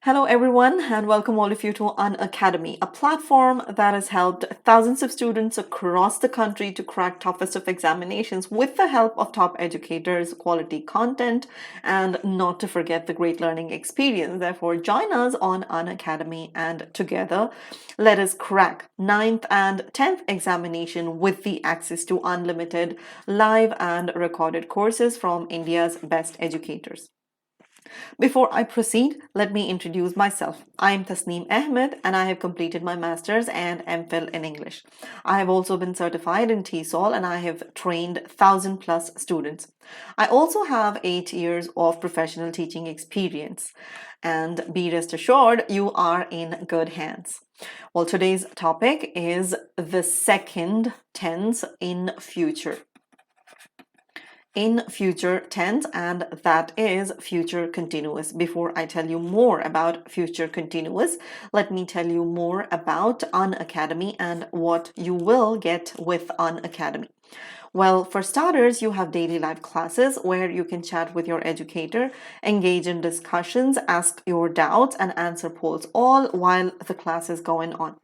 Hello everyone and welcome all of you to Unacademy, a platform that has helped thousands of students across the country to crack toughest of examinations with the help of top educators, quality content, and not to forget the great learning experience. Therefore, join us on Unacademy and together let us crack 9th and 10th examination with the access to unlimited live and recorded courses from India's best educators. Before I proceed, let me introduce myself. I am Tasneem Ahmed and I have completed my Master's and MPhil in English. I have also been certified in TESOL and I have trained 1,000 plus students. I also have 8 years of professional teaching experience. And be rest assured, you are in good hands. Well, today's topic is the second tense in future. In future tense, and that is future continuous. Before I tell you more about future continuous, let me tell you more about Unacademy and what you will get with Unacademy. Well, for starters, you have daily live classes where you can chat with your educator, engage in discussions, ask your doubts, and answer polls all while the class is going on.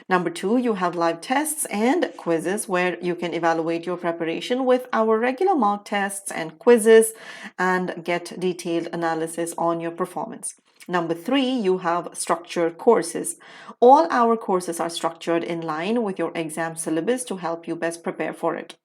Number 2, you have live tests and quizzes where you can evaluate your preparation with our regular mock tests and quizzes and get detailed analysis on your performance. Number 3, you have structured courses. All our courses are structured in line with your exam syllabus to help you best prepare for it.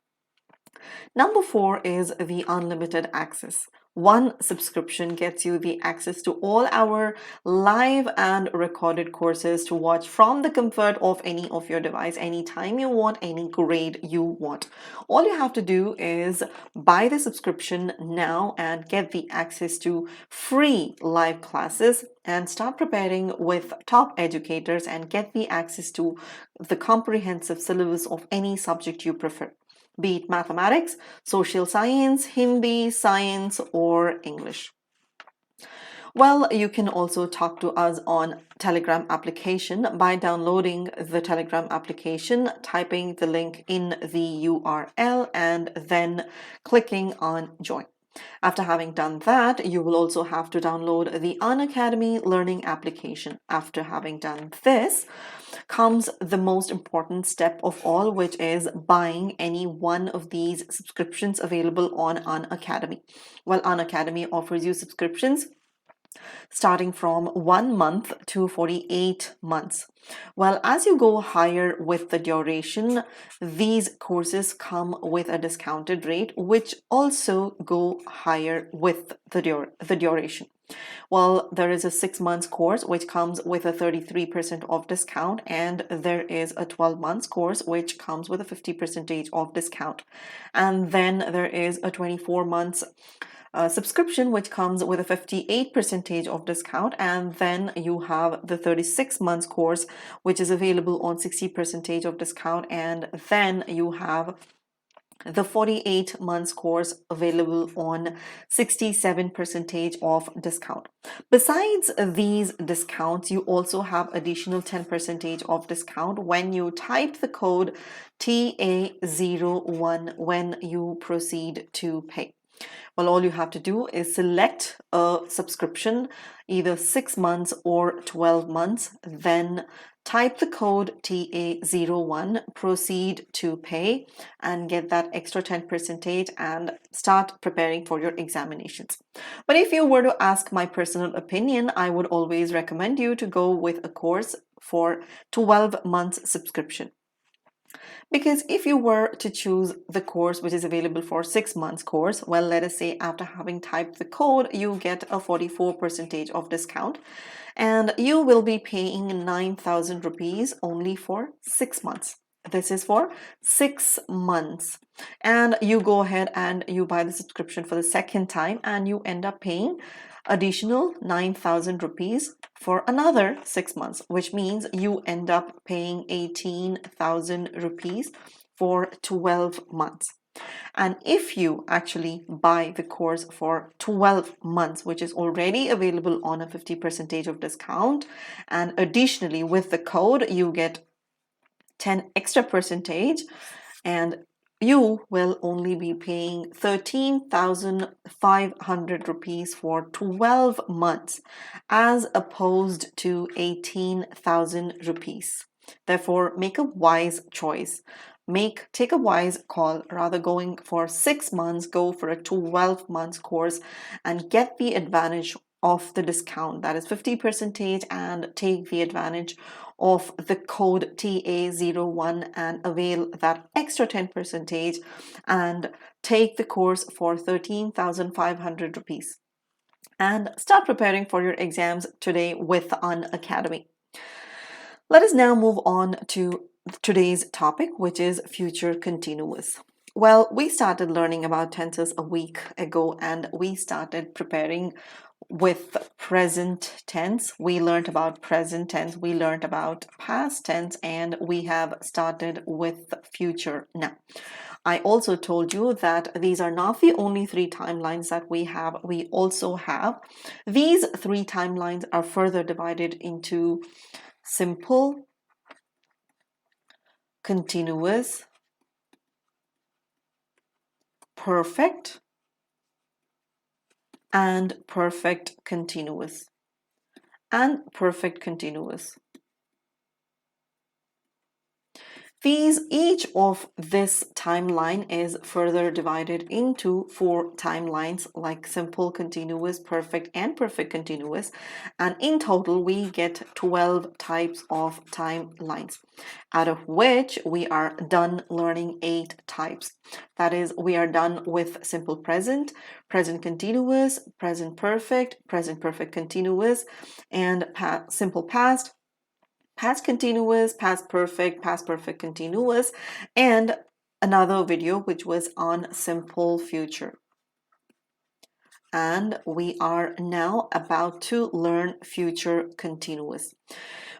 Number 4 is the unlimited access. One subscription gets you the access to all our live and recorded courses to watch from the comfort of any of your device, anytime you want, any grade you want. All you have to do is buy the subscription now and get the access to free live classes and start preparing with top educators and get the access to the comprehensive syllabus of any subject you prefer, be it mathematics, social science, Hindi, science, or English. Well, you can also talk to us on Telegram application by downloading the Telegram application, typing the link in the URL, and then clicking on join. After having done that, you will also have to download the Unacademy learning application. After having done this, comes the most important step of all, which is buying any one of these subscriptions available on Unacademy. Well, Unacademy offers you subscriptions starting from 1 month to 48 months. Well, as you go higher with the duration, these courses come with a discounted rate, which also go higher with the duration. Well, there is a 6 months course which comes with a 33% off discount, and there is a 12 months course which comes with a 50% off discount. And then there is a 24 months subscription which comes with a 58% off discount, and then you have the 36 months course which is available on 60% off discount, and then you have the 48 months course available on 67% off discount. Besides these discounts, you also have additional 10% off discount when you type the code TA01 when you proceed to pay. Well, all you have to do is select a subscription, either 6 months or 12 months, then type the code TA01, proceed to pay, and get that extra 10% and start preparing for your examinations. But if you were to ask my personal opinion, I would always recommend you to go with a course for 12 months subscription. Because if you were to choose the course which is available for 6 months course, well, let us say after having typed the code, you get a 44% off discount, and you will be paying 9,000 rupees only for 6 months. This is for 6 months. And you go ahead and you buy the subscription for the second time, and you end up paying additional 9,000 rupees for another 6 months, which means you end up paying 18,000 rupees for 12 months. And if you actually buy the course for 12 months, which is already available on a 50% of discount, and additionally with the code, you get 10 extra percentage, and you will only be paying 13,500 rupees for 12 months as opposed to 18,000 rupees. Therefore, make a wise choice. Take a wise call. Rather going for 6 months, go for a 12 months course and get the advantage of the discount, that is 50%, and take the advantage of the code TA01 and avail that extra 10% and take the course for 13,500 rupees and start preparing for your exams today with Unacademy. Let us now move on to today's topic, which is future continuous. Well, we started learning about tenses a week ago and we started preparing with present tense. We learned about present tense, we learned about past tense, and we have started with future. Now, I also told you that these are not the only 3 timelines that we have. We also have these 3 timelines are further divided into simple, continuous, perfect, and perfect continuous. And perfect continuous. Each of this timeline is further divided into 4 timelines like simple, continuous, perfect, and perfect continuous. And in total, we get 12 types of timelines, out of which we are done learning 8 types. That is, we are done with simple present, present continuous, present perfect continuous, and simple past, past continuous, past perfect continuous, and another video which was on simple future. And we are now about to learn future continuous.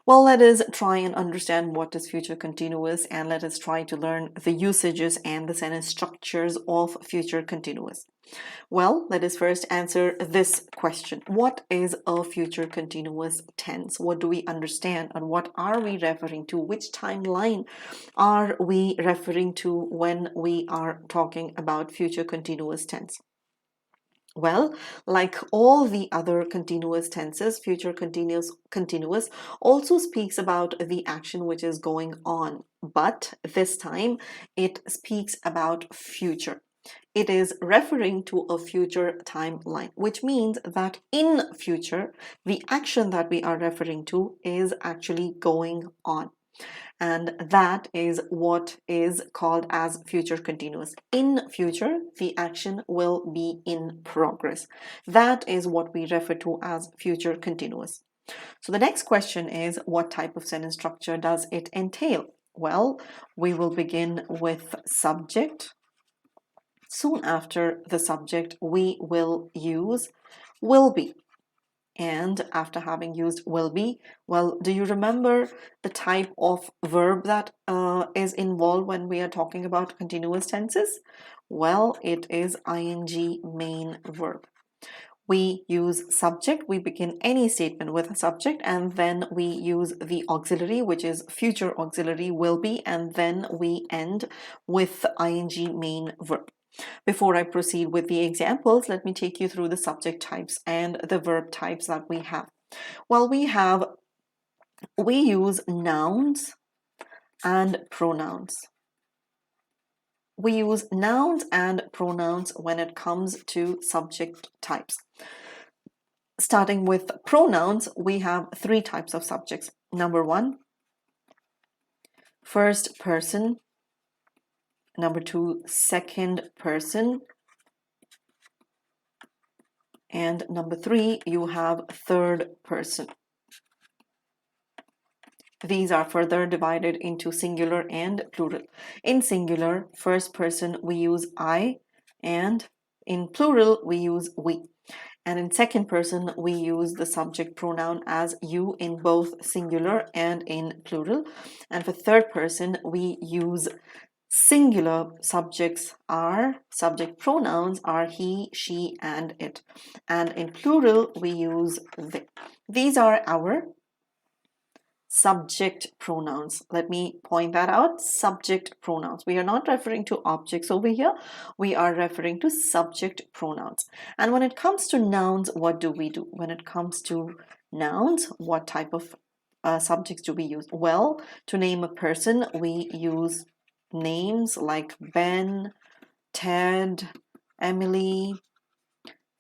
Well, let us try and understand what is future continuous, and let us try to learn the usages and the sentence structures of future continuous. Well, let us first answer this question. What is a future continuous tense? What do we understand and what are we referring to? Which timeline are we referring to when we are talking about future continuous tense? Well, like all the other continuous tenses, future continuous also speaks about the action which is going on, but this time it speaks about future. It is referring to a future timeline, which means that in future, the action that we are referring to is actually going on. And that is what is called as future continuous. In future, the action will be in progress. That is what we refer to as future continuous. So the next question is, what type of sentence structure does it entail? Well, we will begin with subject. Soon after the subject, we will use will be. And after having used will be, well, do you remember the type of verb that is involved when we are talking about continuous tenses? Well, it is ing main verb. We use subject, we begin any statement with a subject, and then we use the auxiliary, which is future auxiliary will be, and then we end with ing main verb. Before I proceed with the examples, let me take you through the subject types and the verb types that we have. Well, we use nouns and pronouns. We use nouns and pronouns when it comes to subject types. Starting with pronouns, we have 3 types of subjects. Number 1, first person. Number 2, second person. And number 3, you have third person. These are further divided into singular and plural. In singular, first person, we use I, and in plural, we use we. And in second person, we use the subject pronoun as you in both singular and in plural. And for third person, we use singular subjects are, subject pronouns are he, she, and it. And in plural, we use they. These are our subject pronouns. Let me point that out. Subject pronouns. We are not referring to objects over here. We are referring to subject pronouns. And when it comes to nouns, what do we do? When it comes to nouns, what type of subjects do we use? Well, to name a person, we use names like Ben, Ted, Emily,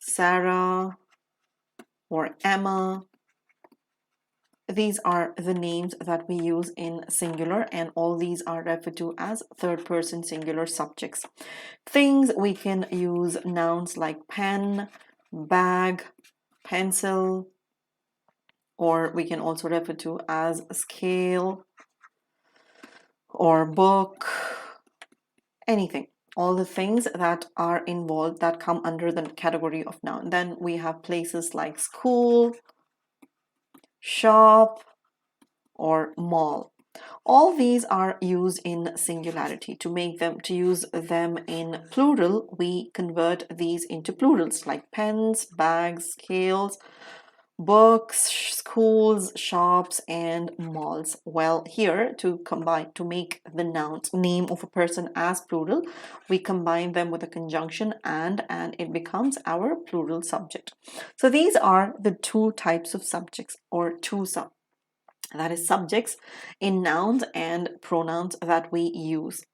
Sarah, or Emma. These are the names that we use in singular, and all these are referred to as third-person singular subjects. Things, we can use nouns like pen, bag, pencil, or we can also refer to as scale or book, anything. All the things that are involved that come under the category of noun. Then we have places like school, shop, or mall. All these are used in singularity. To use them in plural, we convert these into plurals like pens, bags, scales, books, schools, shops, and malls. Well, here to make the name of a person as plural, we combine them with a conjunction and it becomes our plural subject. So these are the two types of subjects, or that is subjects in nouns and pronouns that we use.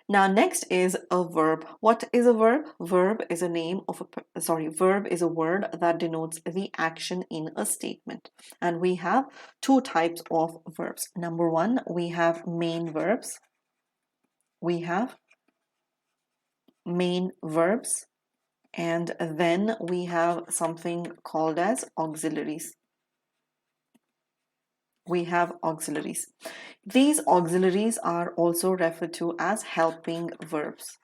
Now, next is a verb. What is a verb? Verb is a verb is a word that denotes the action in a statement. And we have two types of verbs. Number one, we have main verbs. And then we have something called as auxiliaries. We have auxiliaries. These auxiliaries are also referred to as helping verbs.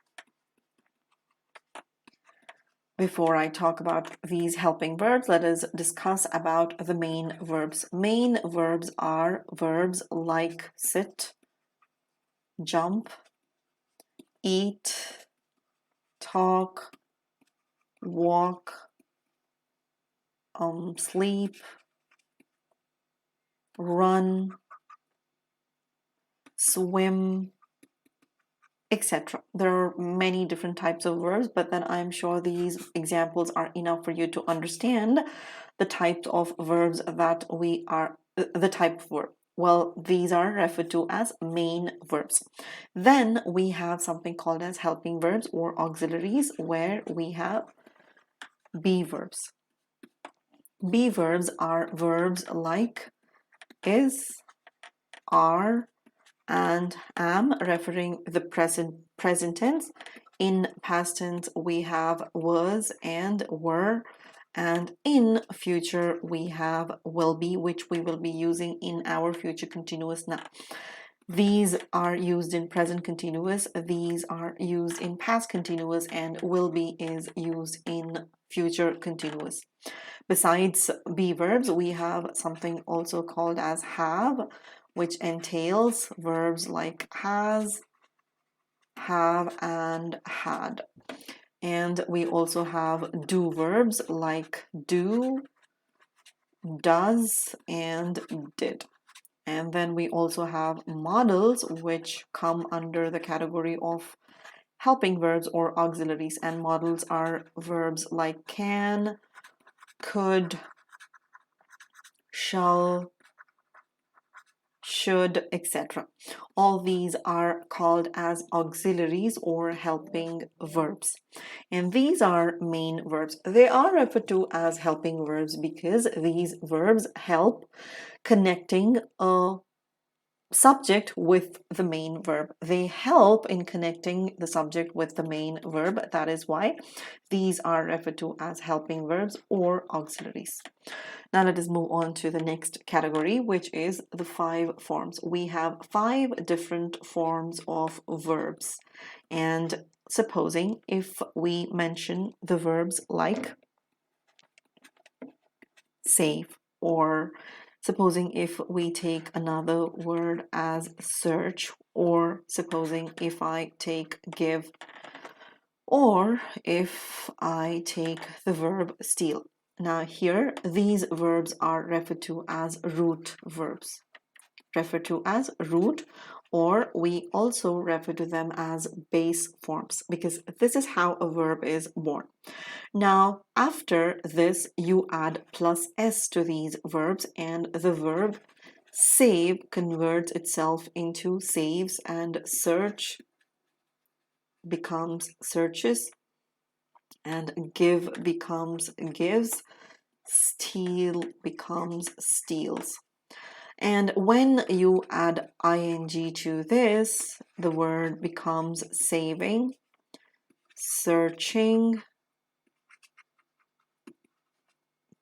Before I talk about these helping verbs, let us discuss about the main verbs. Main verbs are verbs like sit, jump, eat, talk, walk, sleep, run, swim, etc. There are many different types of verbs, but then I'm sure these examples are enough for you to understand the types of verbs that the type of verb. Well, these are referred to as main verbs. Then we have something called as helping verbs or auxiliaries, where we have be verbs. Be verbs are verbs like is, are, and am, referring the present tense. In past tense, we have was and were, and in future we have will be, which we will be using in our future continuous now. These are used in present continuous, these are used in past continuous, and will be is used in future continuous. Besides be verbs, we have something also called as have, which entails verbs like has, have, and had. And we also have do verbs like do, does, and did. And then we also have modals, which come under the category of helping verbs or auxiliaries. And modals are verbs like can, could, shall, should, etc. All these are called as auxiliaries or helping verbs. And these are main verbs. They are referred to as helping verbs because these verbs help connecting a subject with the main verb. They help in connecting the subject with the main verb. That is why these are referred to as helping verbs or auxiliaries. Now let us move on to the next category, which is the 5 forms. We have 5 different forms of verbs. And supposing if we mention the verbs like save, or supposing if we take another word as search, or supposing if I take give, or if I take the verb steal. Now here, these verbs are referred to as root verbs. refer to as root, or we also refer to them as base forms, because this is how a verb is born. Now, after this, you add plus s to these verbs, and the verb save converts itself into saves, and search becomes searches, and give becomes gives, steal becomes steals. And when you add ing to this, the word becomes saving, searching,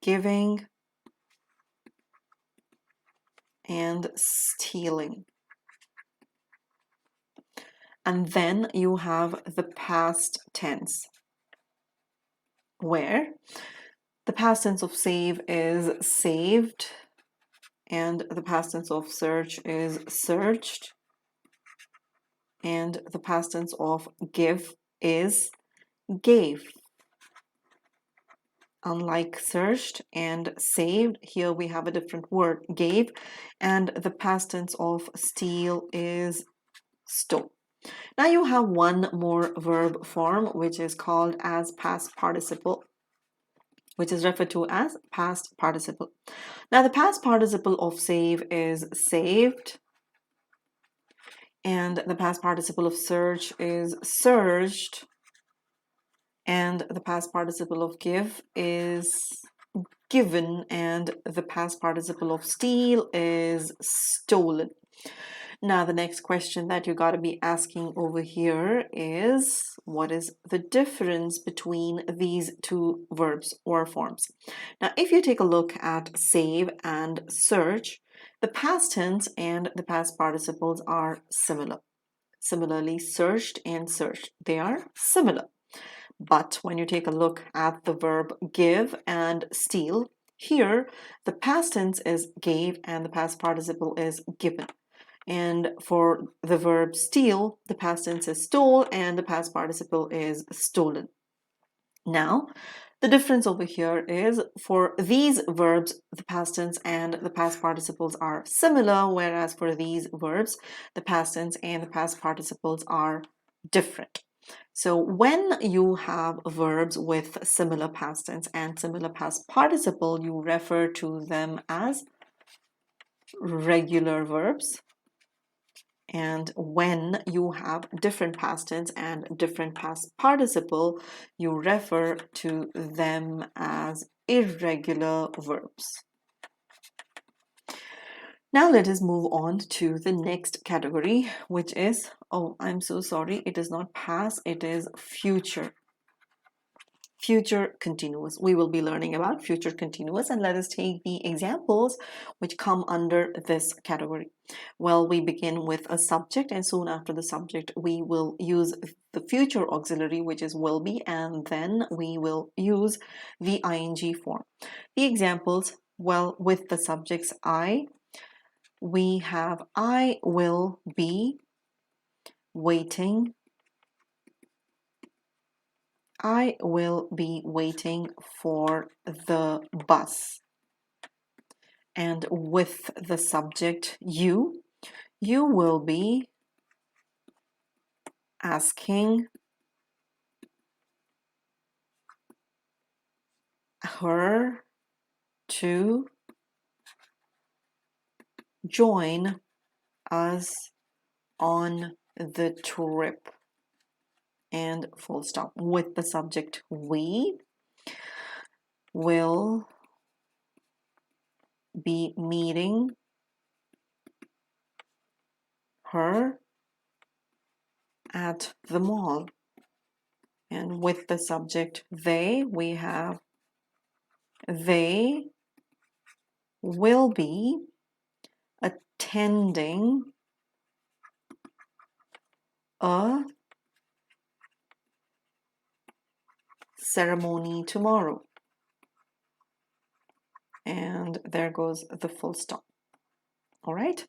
giving, and stealing. And then you have the past tense, where the past tense of save is saved, and the past tense of search is searched, and the past tense of give is gave. Unlike searched and saved, here we have a different word, gave, and the past tense of steal is stole. Now you have one more verb form, which is called as past participle, which is referred to as past participle. Now the past participle of save is saved, and the past participle of search is searched, and the past participle of give is given, and the past participle of steal is stolen. Now, the next question that you got to be asking over here is, what is the difference between these two verbs or forms? Now, if you take a look at save and search, the past tense and the past participles are similar. Similarly, searched and searched, they are similar. But when you take a look at the verb give and steal, here the past tense is gave and the past participle is given. And for the verb steal, the past tense is stole and the past participle is stolen. Now, the difference over here is, for these verbs, the past tense and the past participles are similar, whereas for these verbs, the past tense and the past participles are different. So when you have verbs with similar past tense and similar past participle, you refer to them as regular verbs. And when you have different past tense and different past participle, you refer to them as irregular verbs. Now let us move on to the next category, which is, oh, I'm so sorry, it is not past, it is future. Future continuous. We will be learning about future continuous, and let us take the examples which come under this category. Well, we begin with a subject, and soon after the subject we will use the future auxiliary, which is will be, and then we will use the ing form. The examples, well, with the subjects I, we have I will be waiting. I will be waiting for the bus. And with the subject you will be asking her to join us on the trip. And full stop. With the subject we will be meeting her at the mall. And with the subject they, we have they will be attending a ceremony tomorrow. And there goes the full stop. All right.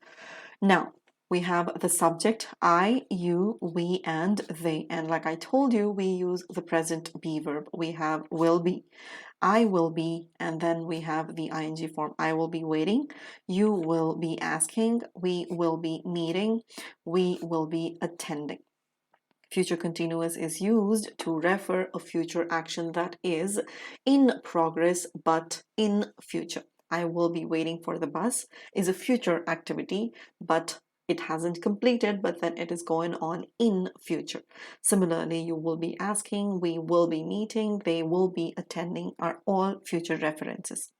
Now, We have the subject I, you, we, and they. And like I told you, we use the present be verb. We have will be. I will be, and then we have the ing form. I will be waiting. You will be asking. We will be meeting. We will be attending. Future continuous is used to refer a future action that is in progress but in future. I will be waiting for the bus is a future activity, but it hasn't completed, but then it is going on in future. Similarly, you will be asking, we will be meeting, they will be attending are all future references.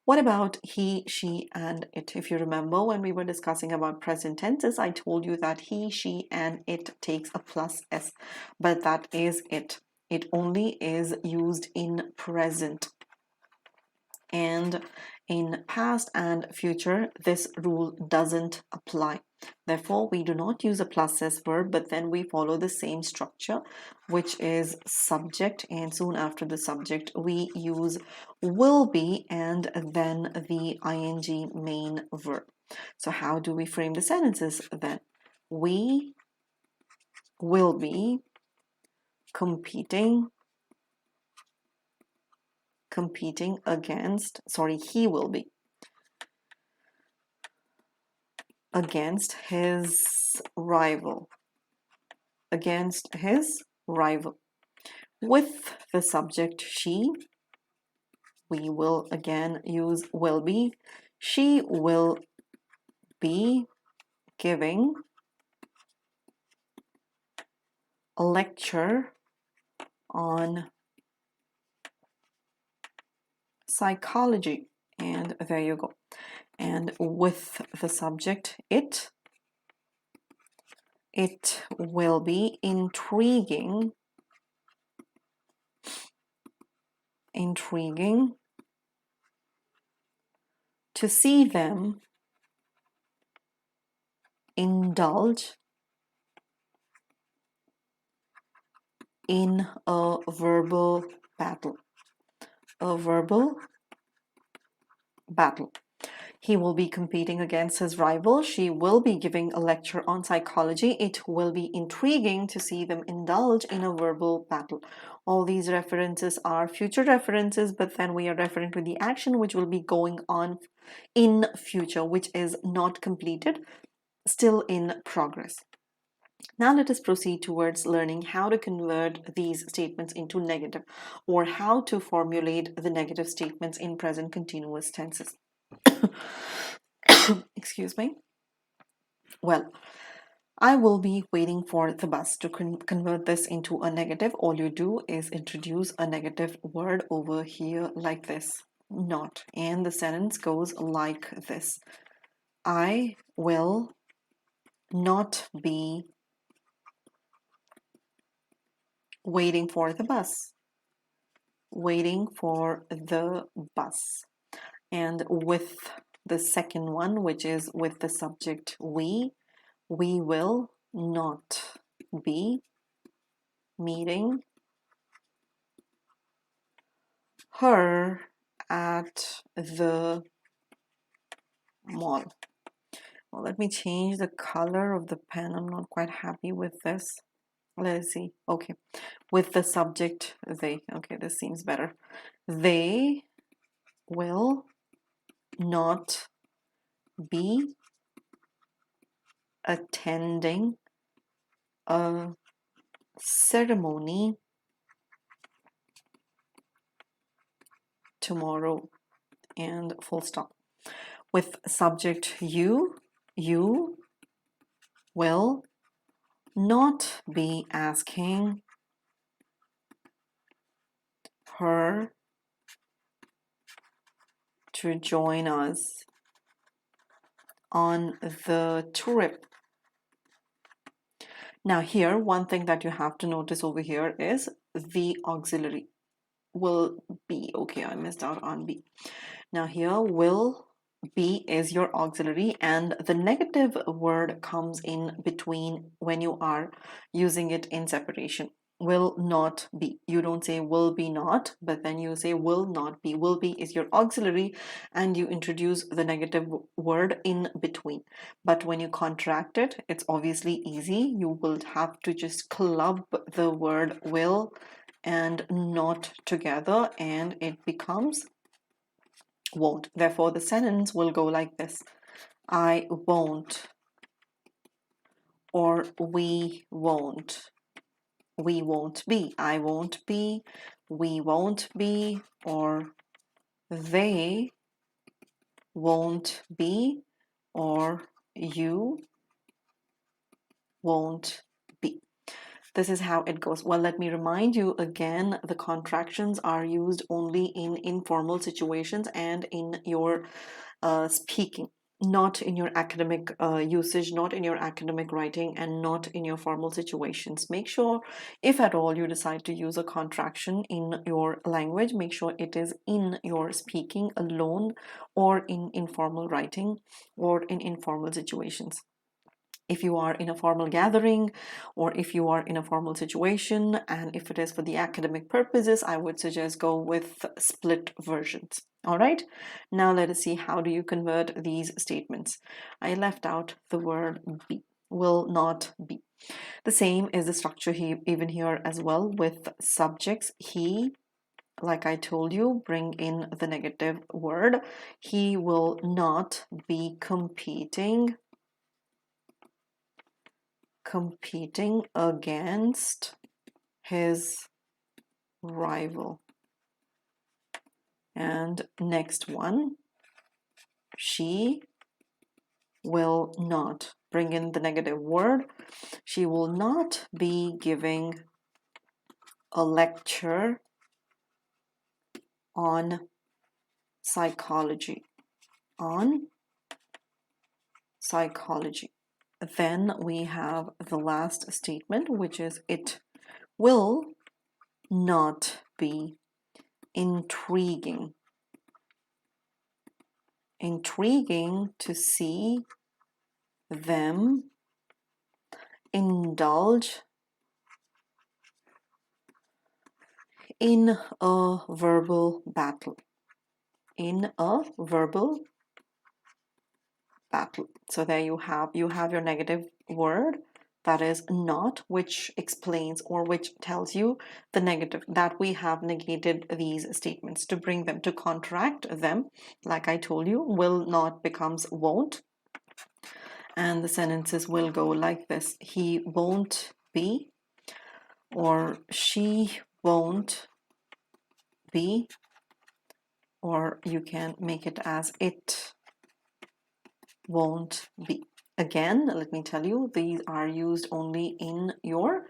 What about he, she, and it? If you remember when we were discussing about present tenses, I told you that he, she, and it takes a plus s, but that is it. It only is used in present. And in past and future, this rule doesn't apply. Therefore, we do not use a plus s verb, but then we follow the same structure, which is subject, and soon after the subject, we use will be and then the ing main verb. So how do we frame the sentences then? We will be competing against, he will be against his rival, with the subject she. We will again use will be. She will be giving a lecture on psychology, and there you go. And with the subject it will be intriguing to see them indulge in a verbal battle. He will be competing against his rival. She will be giving a lecture on psychology. It will be intriguing to see them indulge in a verbal battle. All these references are future references, but then we are referring to the action which will be going on in future, which is not completed, still in progress. Now let us proceed towards learning how to convert these statements into negative, or how to formulate the negative statements in present continuous tenses. Excuse me. Well, I will be waiting for the bus. To convert this into a negative, all you do is introduce a negative word over here like this, not, and the sentence goes like this. I will not be waiting for the bus. And with the second one, which is with the subject we will not be meeting her at the mall. Well, let me change the color of the pen. I'm not quite happy with this. Let's see. Okay, with the subject they. Okay, this seems better. They will not be attending a ceremony tomorrow, and full stop. With subject you will not be asking her to join us on the trip. Now here, one thing that you have to notice over here is the auxiliary will be. Okay, I missed out on be. Now here, will be is your auxiliary, and the negative word comes in between when you are using it in separation. will not be. You don't say will be not, but then you say will not be. Will be is your auxiliary and you introduce the negative word in between. But when you contract it, it's obviously easy. You will have to just club the word will and not together and it becomes won't. Therefore, the sentence will go like this. I won't, or we won't. We won't be, I won't be, we won't be, or they won't be, or you won't be. This is how it goes. Well, let me remind you again, the contractions are used only in informal situations and in your speaking, not in your academic usage, not in your academic writing, and not in your formal situations. Make sure, if at all you decide to use a contraction in your language, make sure it is in your speaking alone or in informal writing or in informal situations. If you are in a formal gathering or if you are in a formal situation, and if it is for the academic purposes, I would suggest go with split versions. All right, now let us see how do you convert these statements. I left out the word be, will not be. The same is the structure here, even here as well, with subjects. He, like I told you, bring in the negative word. He will not be competing against his rival. And next one, she will not, bring in the negative word. She will not be giving a lecture on psychology. Then we have the last statement, which is it will not be intriguing to see them indulge in a verbal battle. So there you have your negative word, that is not, which explains or which tells you the negative, that we have negated these statements. To bring them, to contract them, like I told you, will not becomes won't, and the sentences will go like this. He won't be, or she won't be, or you can make it as it won't be. Again, let me tell you, these are used only in your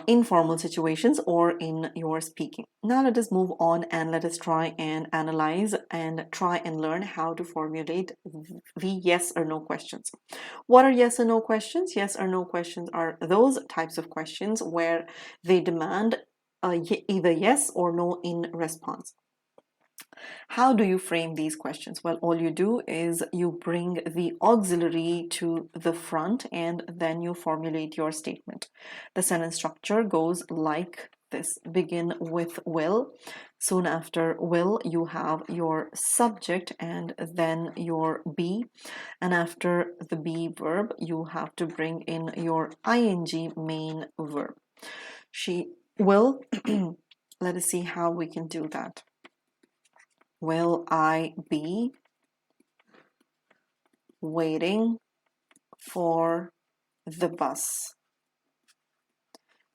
informal situations or in your speaking. Now let us move on and let us try and analyze and try and learn how to formulate the yes or no questions. What are yes or no questions? Yes or no questions are those types of questions where they demand either yes or no in response. How do you frame these questions? Well, all you do is you bring the auxiliary to the front and then you formulate your statement. The sentence structure goes like this. Begin with will. Soon after will, you have your subject and then your be. And after the be verb, you have to bring in your ing main verb. She will. Let us see how we can do that. Will I be waiting for the bus?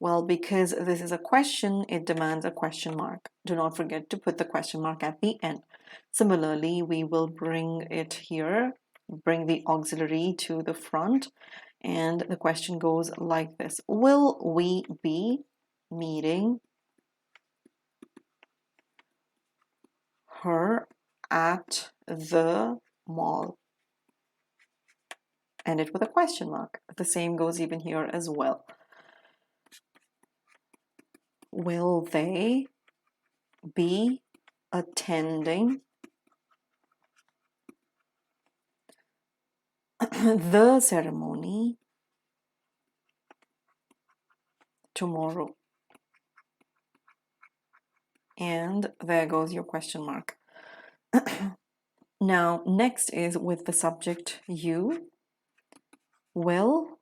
Well, because this is a question, it demands a question mark. Do not forget to put the question mark at the end. Similarly, we will bring it here, bring the auxiliary to the front, and the question goes like this. Will we be meeting her at the mall? End it with a question mark. The same goes even here as well. Will they be attending the ceremony tomorrow? And there goes your question mark. Now, next is with the subject you. Will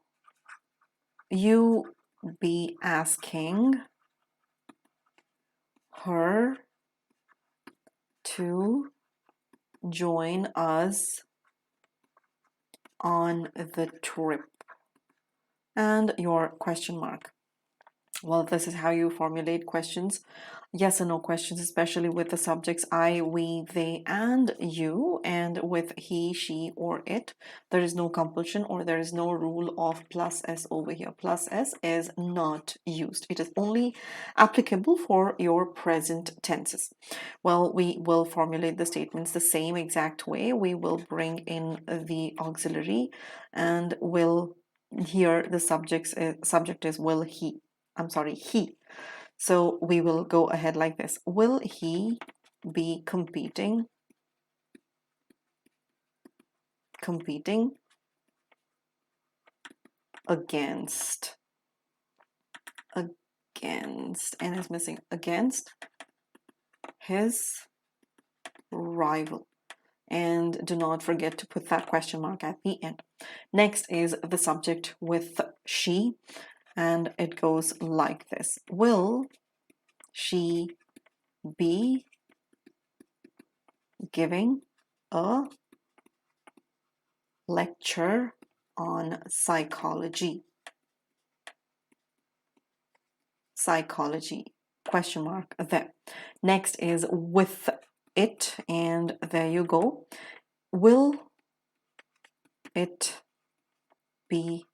you be asking her to join us on the trip? And your question mark. Well, this is how you formulate questions, yes or no questions, especially with the subjects I, we, they, and you, and with he, she, or it. There is no compulsion or there is no rule of plus s over here. Plus s is not used. It is only applicable for your present tenses. Well, we will formulate the statements the same exact way. We will bring in the auxiliary and will, here the subject is will he. He. So we will go ahead like this. Will he be competing against, and is missing, against his rival? And do not forget to put that question mark at the end. Next is the subject with she, and it goes like this. Will she be giving a lecture on psychology? Question mark there. Next is with it, and there you go. Will it be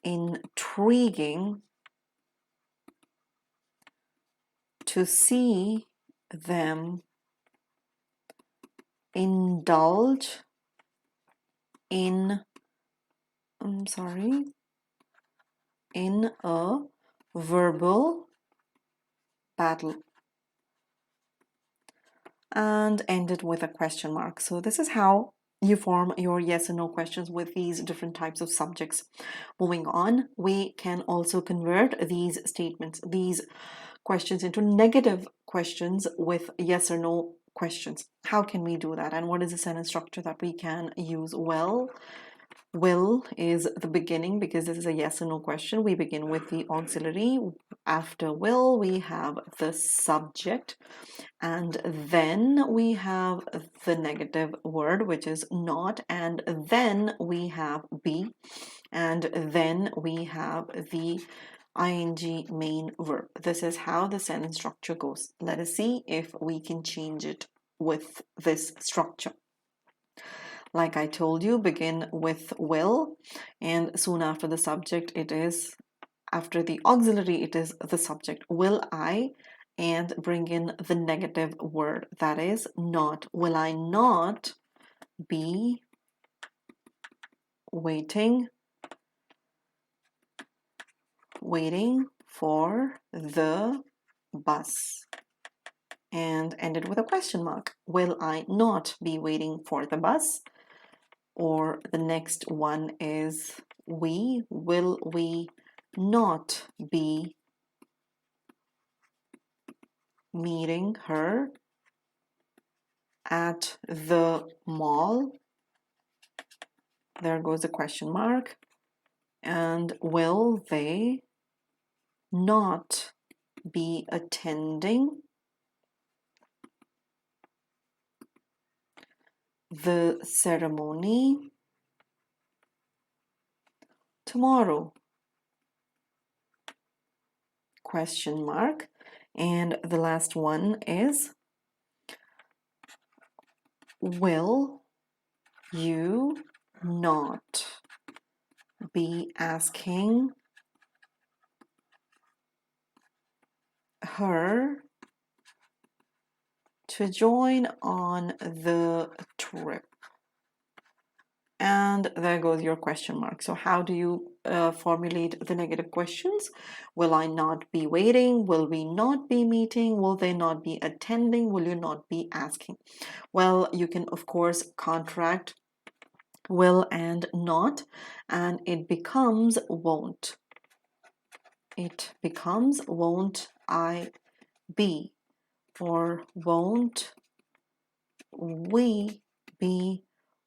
intriguing to see them indulge in a verbal battle? And end it with a question mark. So this is how you form your yes and no questions with these different types of subjects. Moving on, we can also convert these statements, these questions, into negative questions with yes or no questions. How can we do that? And what is the sentence structure that we can use? Well, will is the beginning because this is a yes or no question. We begin with the auxiliary. After will, we have the subject. And then we have the negative word, which is not. And then we have be. And then we have the ing main verb. This is how the sentence structure goes. Let us see if we can change it with this structure. Like I told you, begin with will, and soon after the subject, it is, after the auxiliary, it is the subject. Will I, and bring in the negative word, that is not. Will I not be waiting for the bus? And end it with a question mark. Will I not be waiting for the bus? Or the next one is will we not be meeting her at the mall? There goes the question mark. And will they not be attending the ceremony tomorrow? Question mark. And the last one is, will you not be asking her to join on the trip? And there goes your question mark. So how do you formulate the negative questions? Will I not be waiting? Will we not be meeting? Will they not be attending? Will you not be asking? Well, you can, of course, contract will and not, and it becomes won't. It becomes won't I be. or won't we be,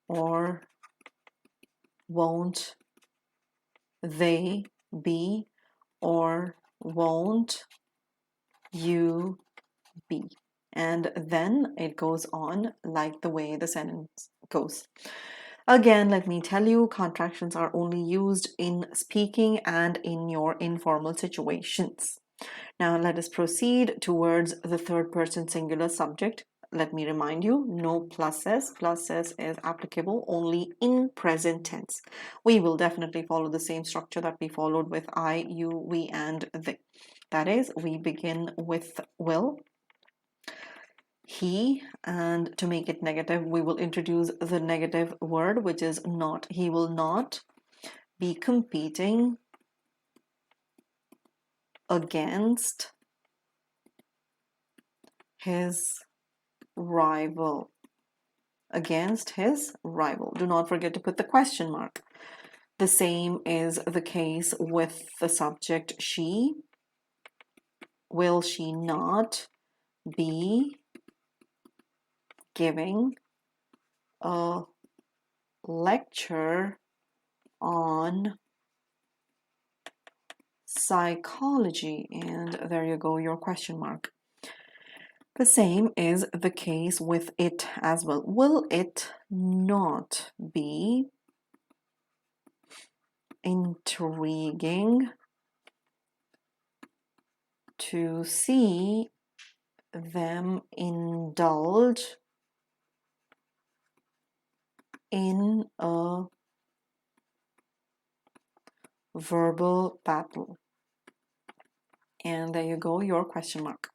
or won't they be, or won't you be. And then it goes on like the way the sentence goes. Again, let me tell you, contractions are only used in speaking and in your informal situations. Now let us proceed towards the third person singular subject. Let me remind you, no plus s. Plus s is applicable only in present tense. We will definitely follow the same structure that we followed with I, you, we, and they. That is, we begin with will, he, and to make it negative, we will introduce the negative word, which is not. He will not be competing against his rival. Against his rival. Do not forget to put the question mark. The same is the case with the subject she. Will she not be giving a lecture on psychology? And there you go, your question mark. The same is the case with it as well. Will it not be intriguing to see them indulge in a verbal battle? And there you go, your question mark.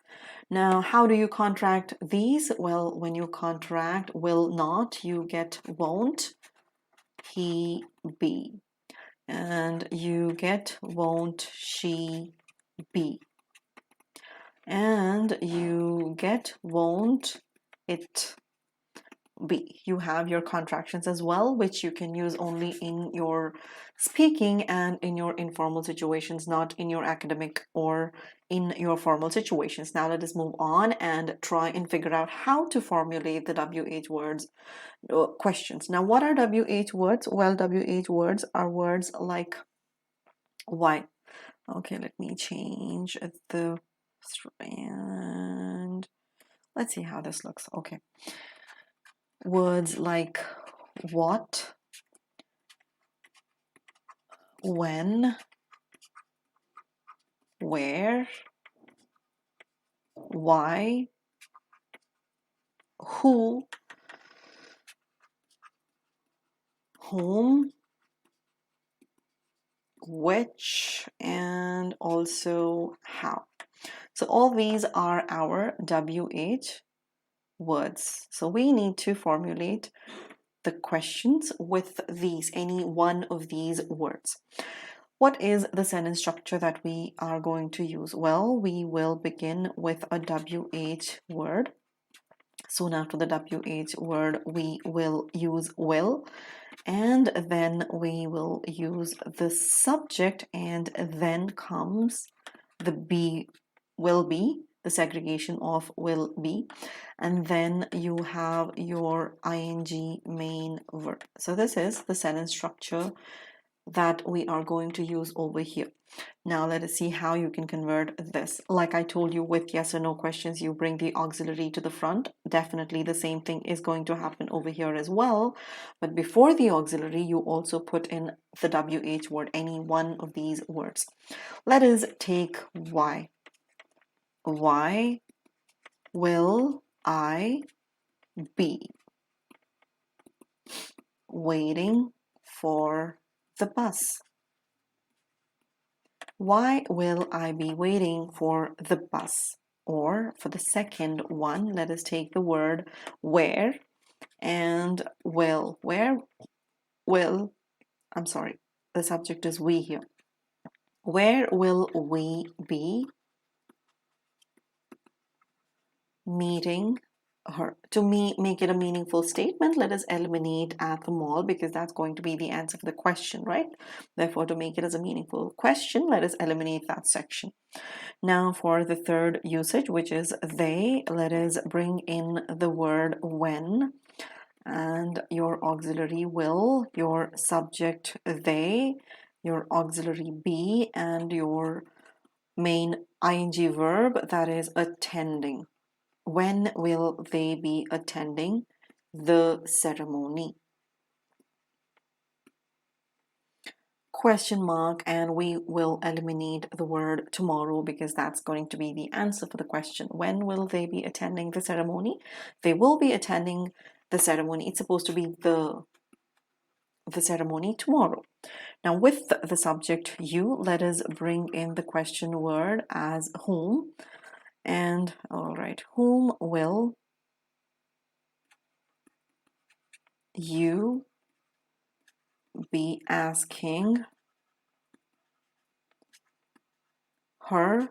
Now, how do you contract these? Well, when you contract will not, you get won't he be. And you get won't she be. And you get won't it be. You have your contractions as well, which you can use only in your speaking and in your informal situations, not in your academic or in your formal situations. Now let us move on and try and figure out how to formulate the WH words questions. Now, what are WH words? Well, WH words are words like why. Okay, let me change the strand. Let's see how this looks. Okay. Words like what, when, where, why, who, whom, which, and also how. So all these are our WH words. So we need to formulate the questions with these, any one of these words. What is the sentence structure that we are going to use? Well, we will begin with a WH word. Soon after the WH word, we will use will, and then we will use the subject, and then comes the be, will be, the segregation of will be, and then you have your ing main verb. So this is the sentence structure that we are going to use over here. Now let us see how you can convert this. Like I told you, with yes or no questions, you bring the auxiliary to the front. Definitely the same thing is going to happen over here as well. But before the auxiliary, you also put in the WH word, any one of these words. Let us take why. Why will I be waiting for the bus? Why will I be waiting for the bus? Or for the second one, let us take the word where and will. Where will, I'm sorry, the subject is we here. Where will we be meeting her. To make it a meaningful statement, let us eliminate at the mall because that's going to be the answer for the question, right? Therefore, to make it as a meaningful question, let us eliminate that section. Now for the third usage, which is they, let us bring in the word when and your auxiliary will, your subject they, your auxiliary be, and your main ing verb, that is attending. When will they be attending the ceremony? Question mark, and we will eliminate the word tomorrow because that's going to be the answer for the question. When will they be attending the ceremony? They will be attending the ceremony. It's supposed to be the ceremony tomorrow. Now with the subject you, let us bring in the question word as whom. And all right, whom will you be asking her?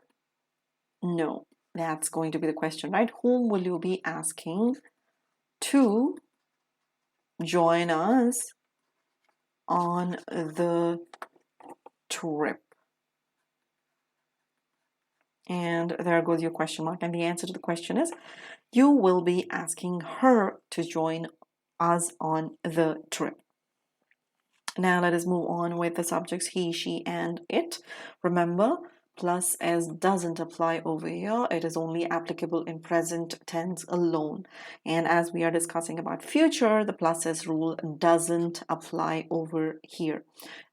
No, that's going to be the question, right? Whom will you be asking to join us on the trip? And there goes your question mark. And the answer to the question is, you will be asking her to join us on the trip. Now let us move on with the subjects he, she, and it. Remember, plus s doesn't apply over here. It is only applicable in present tense alone. And as we are discussing about future, the plus s rule doesn't apply over here.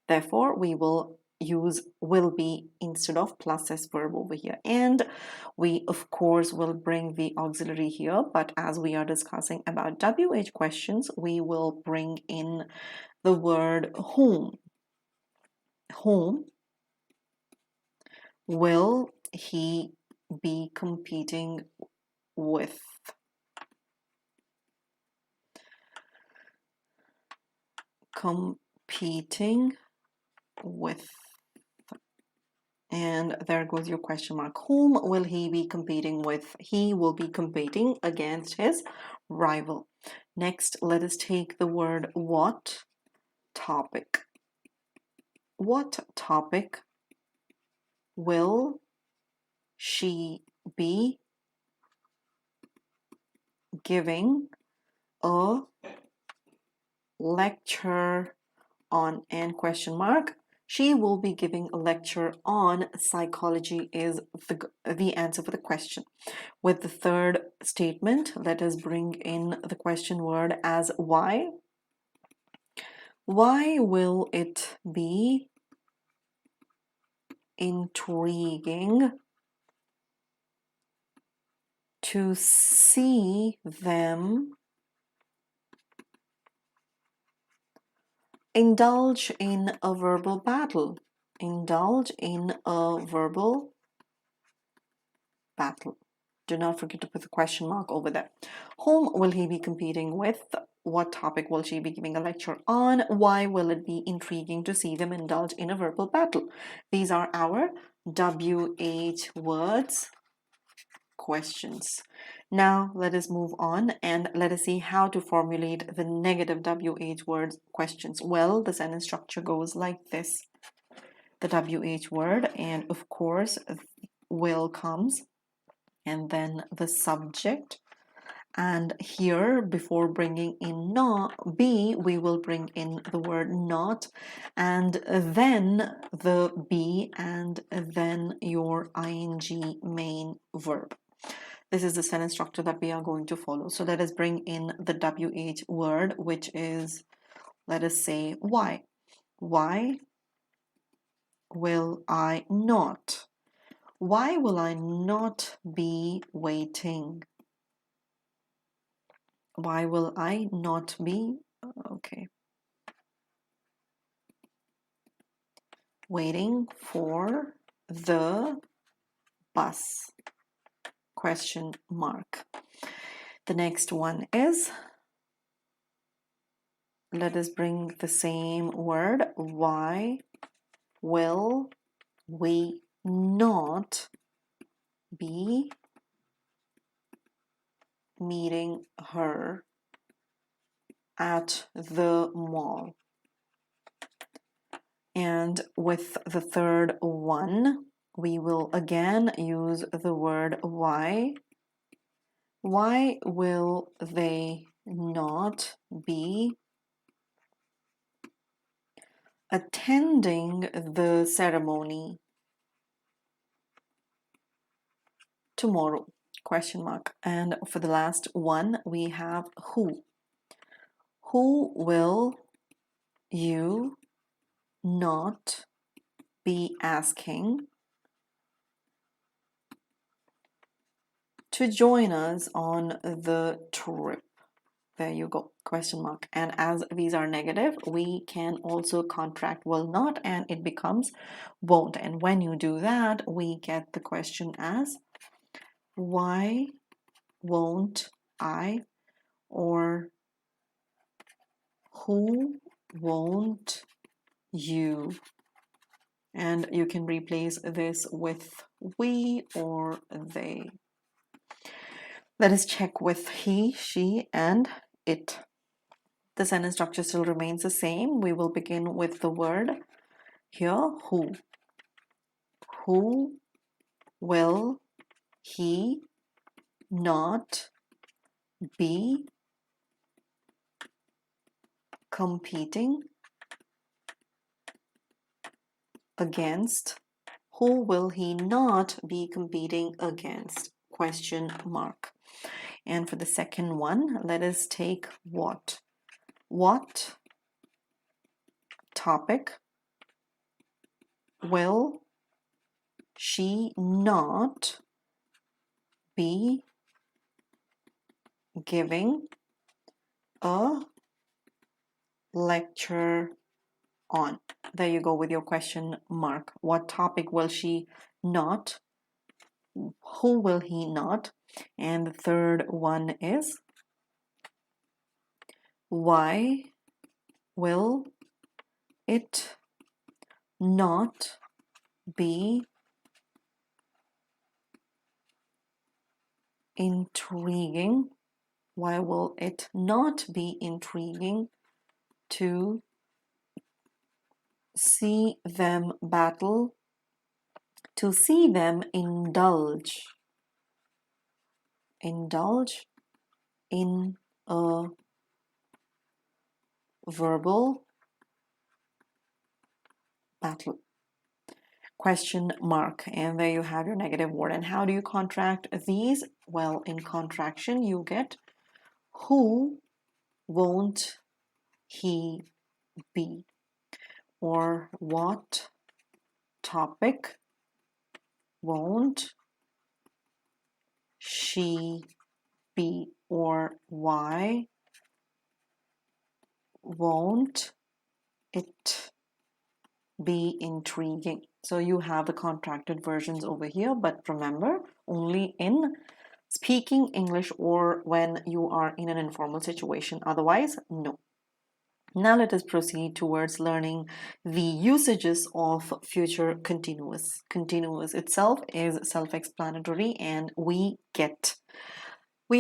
Therefore, we will use will be instead of plus s verb over here. And we, of course, will bring the auxiliary here. But as we are discussing about WH questions, we will bring in the word whom. Whom will he be competing with? Competing with. And there goes your question mark. Whom will he be competing with? He will be competing against his rival. Next, let us take the word what topic. What topic will she be giving a lecture on? And question mark. She will be giving a lecture on psychology is the answer for the question. With the third statement, let us bring in the question word as why. Why will it be intriguing to see them indulge in a verbal battle? Indulge in a verbal battle. Do not forget to put the question mark over there. Whom will he be competing with? What topic will she be giving a lecture on? Why will it be intriguing to see them indulge in a verbal battle? These are our WH words questions. Now let us move on and let us see how to formulate the negative WH words questions. Well, the sentence structure goes like this. The WH word, and of course will comes, and then the subject, and here before bringing in not be, we will bring in the word not, and then the be, and then your ing main verb. This is the sentence structure that we are going to follow. So let us bring in the WH word, which is, let us say, why. Why will I not? Why will I not be waiting? Why will I not be, waiting for the bus? Question mark. The next one is, let us bring the same word. Why will we not be meeting her at the mall. And with the third one, we will again use the word why. Why will they not be attending the ceremony tomorrow? Question mark. And for the last one, we have who. Who will you not be asking to join us on the trip? There you go, question mark. And as these are negative, we can also contract will not and it becomes won't. And when you do that, we get the question as why won't I, or who won't you? And you can replace this with we or they. Let us check with he, she, and it. The sentence structure still remains the same. We will begin with the word here, who. Who will he not be competing against? Who will he not be competing against? Question mark. And for the second one, let us take what. What topic will she not be giving a lecture on? There you go with your question mark. What topic will she not? Who will he not? And the third one is why will it not be intriguing? Why will it not be intriguing to see them battle, to see them indulge in a verbal battle? Question mark. And there you have your negative word. And how do you contract these? Well, in contraction, you get who won't he be? Or what topic won't she be? Or why won't it be intriguing? So you have the contracted versions over here, but remember, only in speaking English or when you are in an informal situation. Otherwise, no. Now let us proceed towards learning the usages of future continuous. Continuous itself is self-explanatory, and we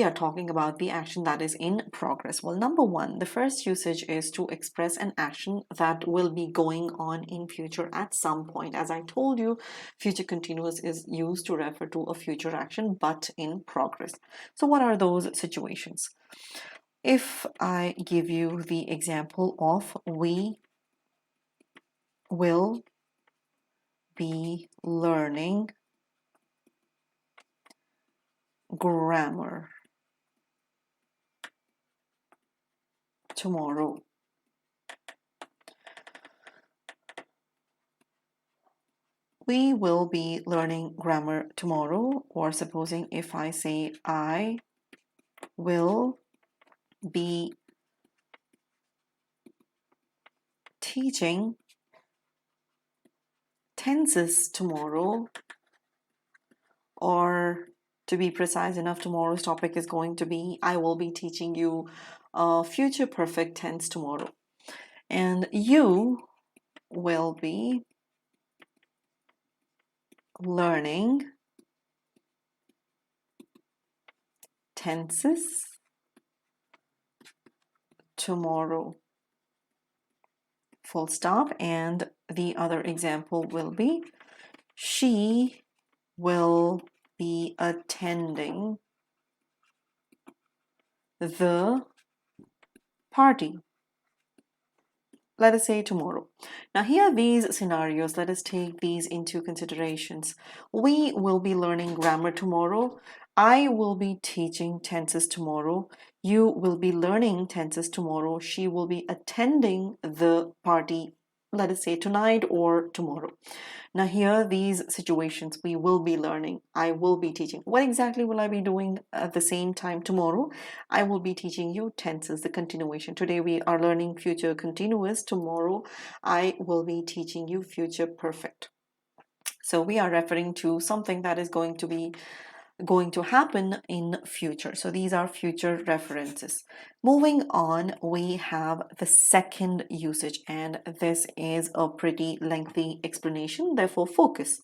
are talking about the action that is in progress. Well, number one, the first usage is to express an action that will be going on in future at some point. As I told you, future continuous is used to refer to a future action but in progress. So what are those situations? If I give you the example of we will be learning grammar tomorrow. We will be learning grammar tomorrow. Or supposing if I say I will be teaching tenses tomorrow, or to be precise enough, tomorrow's topic is going to be I will be teaching you future perfect tense tomorrow. And you will be learning tenses tomorrow. Full stop. And the other example will be, she will be attending the party. Let us say tomorrow. Now here are these scenarios. Let us take these into considerations. We will be learning grammar tomorrow. I will be teaching tenses tomorrow. You will be learning tenses tomorrow. She will be attending the party, let us say tonight or tomorrow. Now here, these situations we will be learning. I will be teaching. What exactly will I be doing at the same time tomorrow? I will be teaching you tenses, the continuation. Today we are learning future continuous. Tomorrow I will be teaching you future perfect. So we are referring to something that is going to happen in future. So these are future references. Moving on, we have the second usage, and this is a pretty lengthy explanation, therefore focus.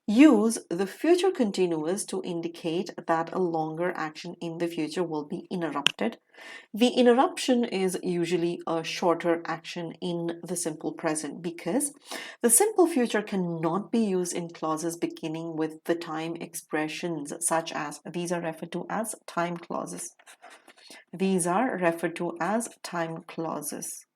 Use the future continuous to indicate that a longer action in the future will be interrupted. The interruption is usually a shorter action in the simple present because the simple future cannot be used in clauses beginning with the time expressions, such as, these are referred to as time clauses. These are referred to as time clauses.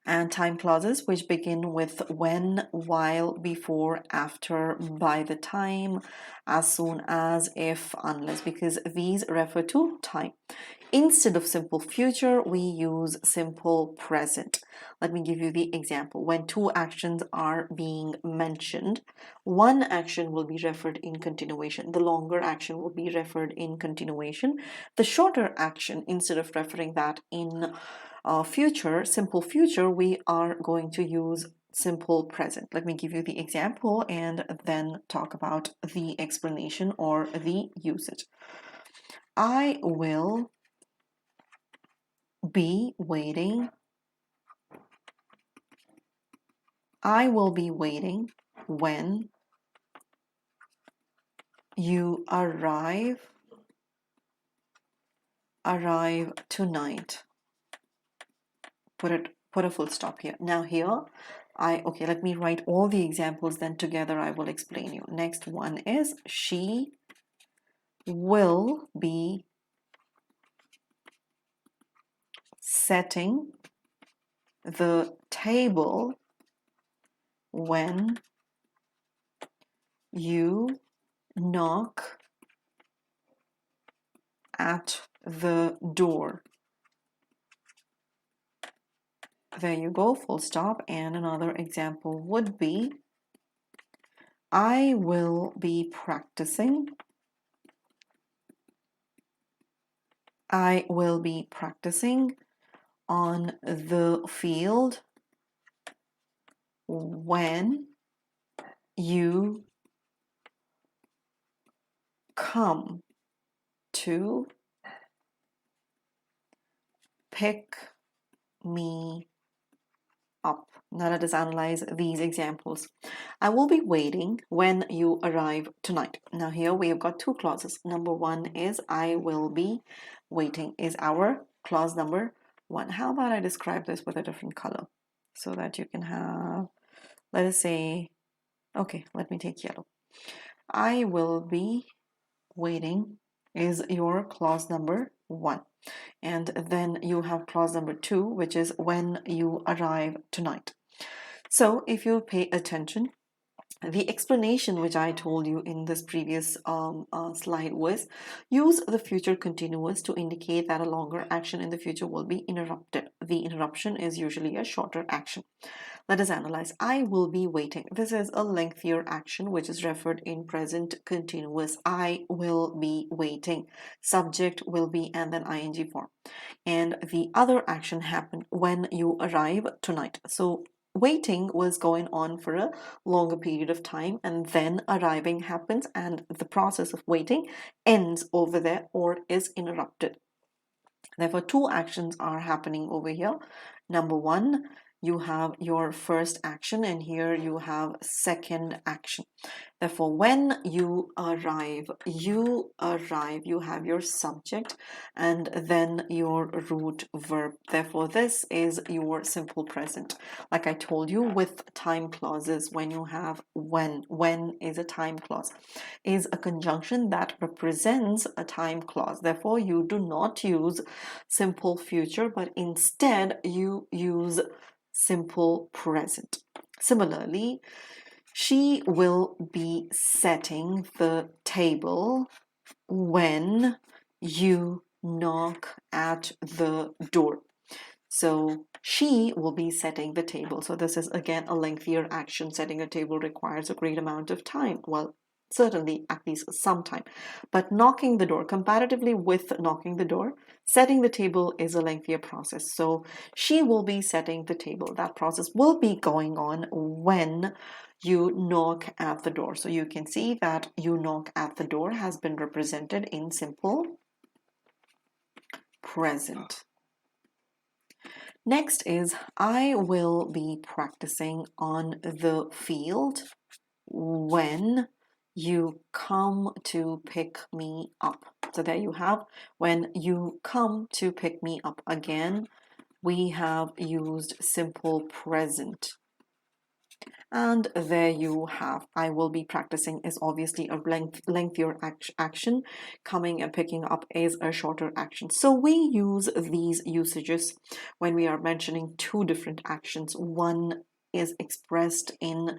And time clauses which begin with when, while, before, after, by the time, as soon as, if, unless, because these refer to time. Instead of simple future, we use simple present. Let me give you the example. When two actions are being mentioned, one action will be referred in continuation. The longer action will be referred in continuation. The shorter action, instead of referring that in future, simple future, we are going to use simple present. Let me give you the example and then talk about the explanation or the usage. I will be waiting. I will be waiting when you arrive tonight. Put a full stop here. Now here, okay, let me write all the examples, then together I will explain you. Next one is, she will be setting the table when you knock at the door. There you go, full stop. And another example would be, I will be practicing. I will be practicing on the field when you come to pick me up. Now let us analyze these examples. I will be waiting when you arrive tonight. Now here we have got two clauses. Number one is I will be waiting is our clause number one. How about I describe this with a different color so that you can have, let us say, okay, let me take yellow. I will be waiting is your clause number one. And then you have clause number two, which is when you arrive tonight. So if you pay attention, the explanation which I told you in this previous slide was, use the future continuous to indicate that a longer action in the future will be interrupted. The interruption is usually a shorter action. Let us analyze. I will be waiting. This is a lengthier action which is referred in present continuous. I will be waiting. Subject will be and then ing form. And the other action happened when you arrive tonight. So waiting was going on for a longer period of time, and then arriving happens, and the process of waiting ends over there or is interrupted. Therefore, two actions are happening over here. Number one, you have your first action, and here you have second action. Therefore, when you arrive, you have your subject and then your root verb. Therefore, this is your simple present. Like I told you, with time clauses, when you have when is a time clause, is a conjunction that represents a time clause. Therefore, you do not use simple future, but instead you use simple present. Similarly, she will be setting the table when you knock at the door. So she will be setting the table. So this is again a lengthier action. Setting a table requires a great amount of time. Well, certainly at least some time. But knocking the door, comparatively with knocking the door, setting the table is a lengthier process. So she will be setting the table. That process will be going on when you knock at the door. So you can see that you knock at the door has been represented in simple present. Next is I will be practicing on the field when you come to pick me up. So there you have when you come to pick me up. Again, we have used simple present. And there you have, I will be practicing is obviously a lengthier action. Coming and picking up is a shorter action. So we use these usages when we are mentioning two different actions. One is expressed in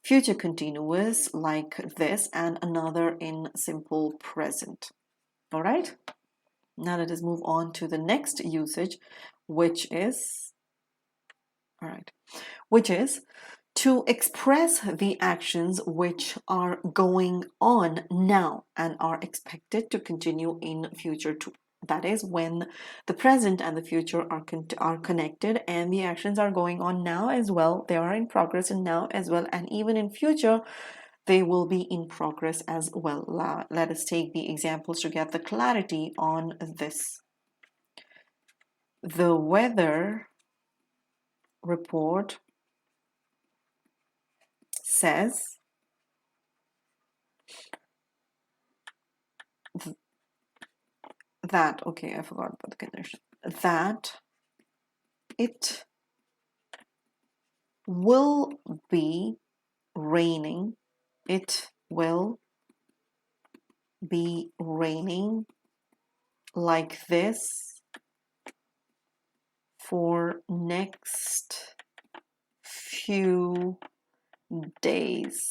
future continuous like this, and another in simple present. All right. Now let us move on to the next usage, which is, to express the actions which are going on now and are expected to continue in future too. That is when the present and the future are connected, and the actions are going on now as well. They are in progress in now as well, and even in future they will be in progress as well. Let us take the examples to get the clarity on this. The weather report says that, okay, I forgot about the condition, that it will be raining. It will be raining like this for next few days.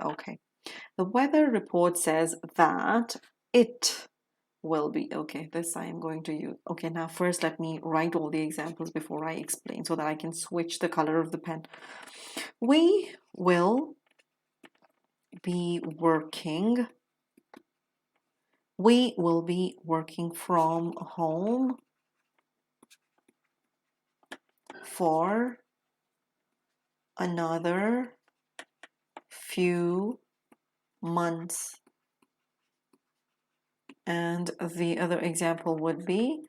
Okay. The weather report says that it will be, okay, this I am going to use. Okay, now first let me write all the examples before I explain so that I can switch the color of the pen. We will be working. We will be working from home for another few months. And the other example would be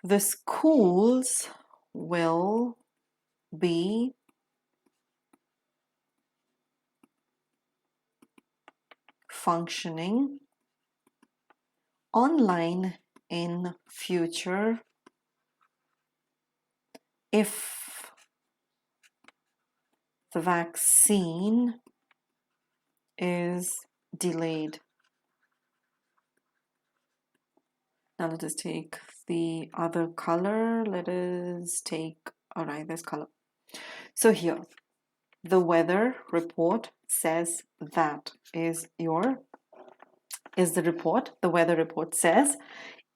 the schools will be functioning online in future if the vaccine is delayed. Now let us take the other color. Let us take, all right, this color. So here, the weather report says that is the report. The weather report says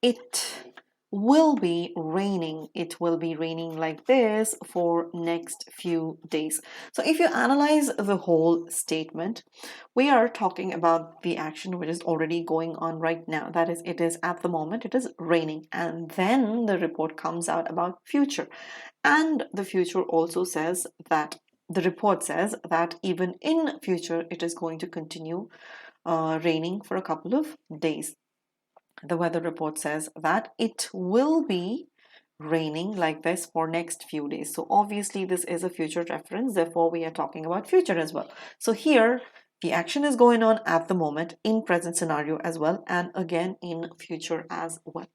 it will be raining. It will be raining like this for next few days. So if you analyze the whole statement, we are talking about the action which is already going on right now. That is, it is at the moment, it is raining. And then the report comes out about future. And the future also says that, the report says that even in future, it is going to continue raining for a couple of days. The weather report says that it will be raining like this for next few days. So obviously this is a future reference, therefore we are talking about future as well. So here the action is going on at the moment in present scenario as well, and again in future as well.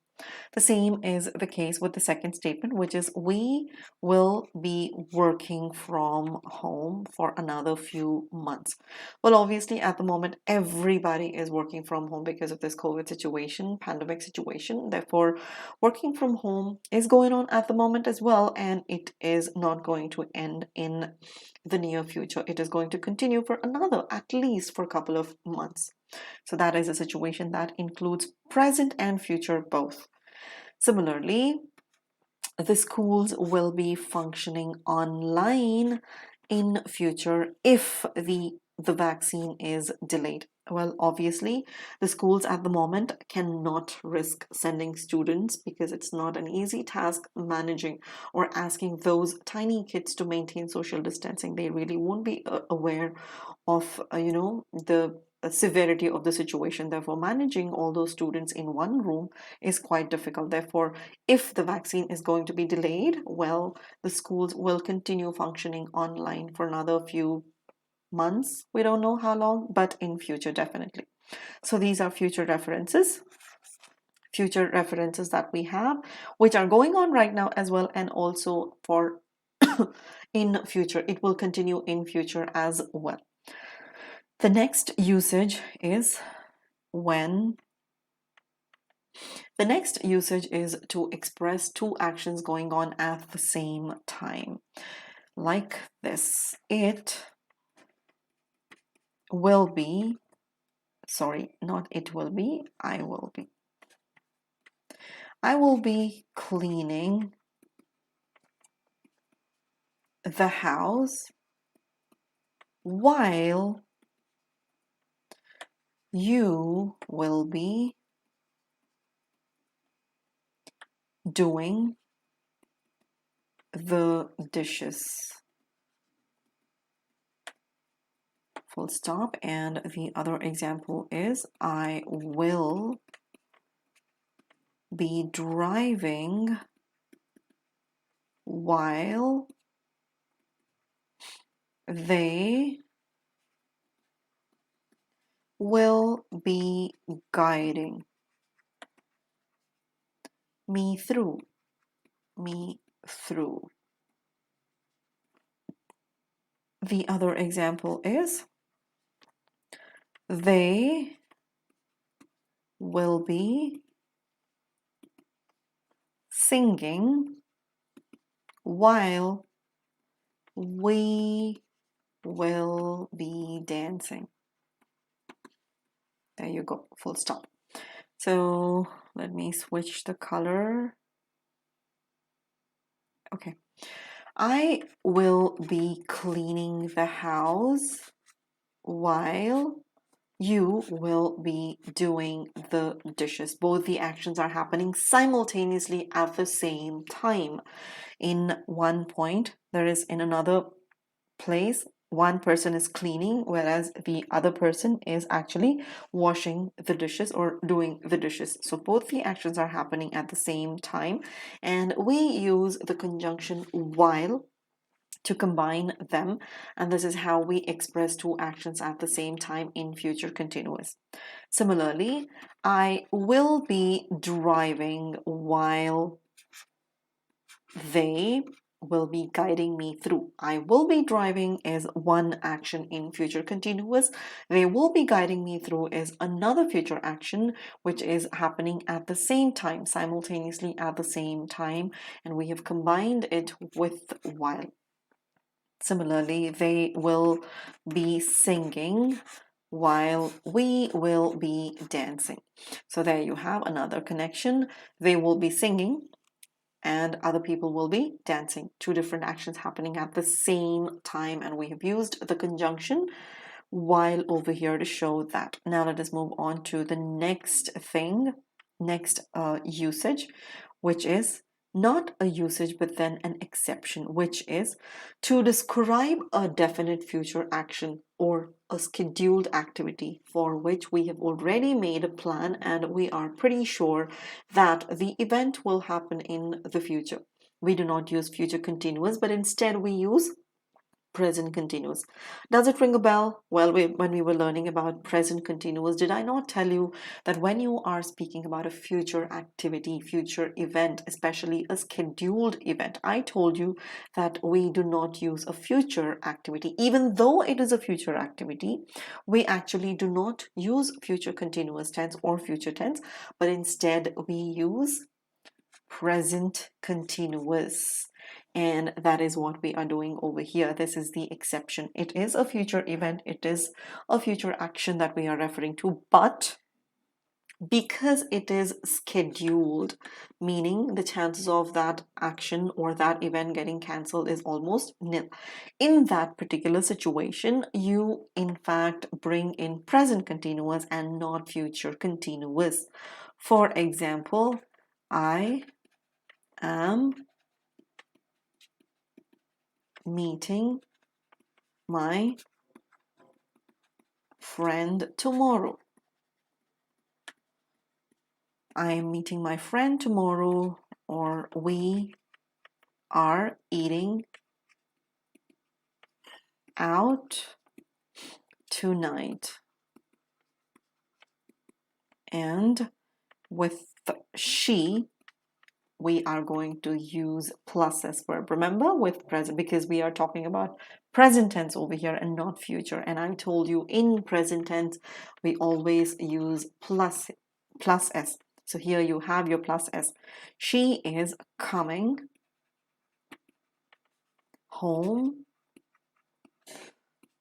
The same is the case with the second statement, which is we will be working from home for another few months. Well, obviously, at the moment, everybody is working from home because of this COVID situation, pandemic situation. Therefore, working from home is going on at the moment as well, and it is not going to end in the near future. It is going to continue for another, at least for a couple of months. So that is a situation that includes present and future both. Similarly, the schools will be functioning online in future if the vaccine is delayed. Well, obviously, the schools at the moment cannot risk sending students because it's not an easy task managing or asking those tiny kids to maintain social distancing. They really won't be aware of, the severity of the situation. Therefore, managing all those students in one room is quite difficult. Therefore, if the vaccine is going to be delayed, well, the schools will continue functioning online for another few months. We don't know how long, but in future, definitely. So these are future references that we have, which are going on right now as well, and also for in future. It will continue in future as well. The next usage is when. The next usage is to express two actions going on at the same time. Like this. It will be, sorry, not it will be, I will be. I will be cleaning the house while you will be doing the dishes. Full stop. And the other example is I will be driving while they will be guiding me through. The other example is they will be singing while we will be dancing. There you go, full stop. So let me switch the color. Okay. I will be cleaning the house while you will be doing the dishes. Both the actions are happening simultaneously at the same time. In one point, there is in another place, one person is cleaning, whereas the other person is actually washing the dishes or doing the dishes. So both the actions are happening at the same time, and we use the conjunction while to combine them, and this is how we express two actions at the same time in future continuous. Similarly, I will be driving while they will be guiding me through. I will be driving is one action in future continuous. They will be guiding me through is another future action which is happening at the same time, simultaneously at the same time, and we have combined it with while. Similarly, they will be singing while we will be dancing. So there you have another connection. They will be singing and other people will be dancing. Two different actions happening at the same time, and we have used the conjunction while over here to show that. Now let us move on to the next thing, next usage, which is not a usage but then an exception, which is to describe a definite future action or a scheduled activity for which we have already made a plan and we are pretty sure that the event will happen in the future. We do not use future continuous, but instead we use present continuous. Does it ring a bell? Well, when we were learning about present continuous, did I not tell you that when you are speaking about a future activity, future event, especially a scheduled event, I told you that we do not use a future activity. Even though it is a future activity, we actually do not use future continuous tense or future tense, but instead we use present continuous. And that is what we are doing over here. This is the exception. It is a future event. It is a future action that we are referring to, but because it is scheduled, meaning the chances of that action or that event getting cancelled is almost nil. In that particular situation, you in fact bring in present continuous and not future continuous. For example, I am meeting my friend tomorrow. I am meeting my friend tomorrow, or we are eating out tonight. And with she, we are going to use plus s verb. Remember, with present, because we are talking about present tense over here and not future. And I told you in present tense, we always use plus s. So here you have your plus s. She is coming home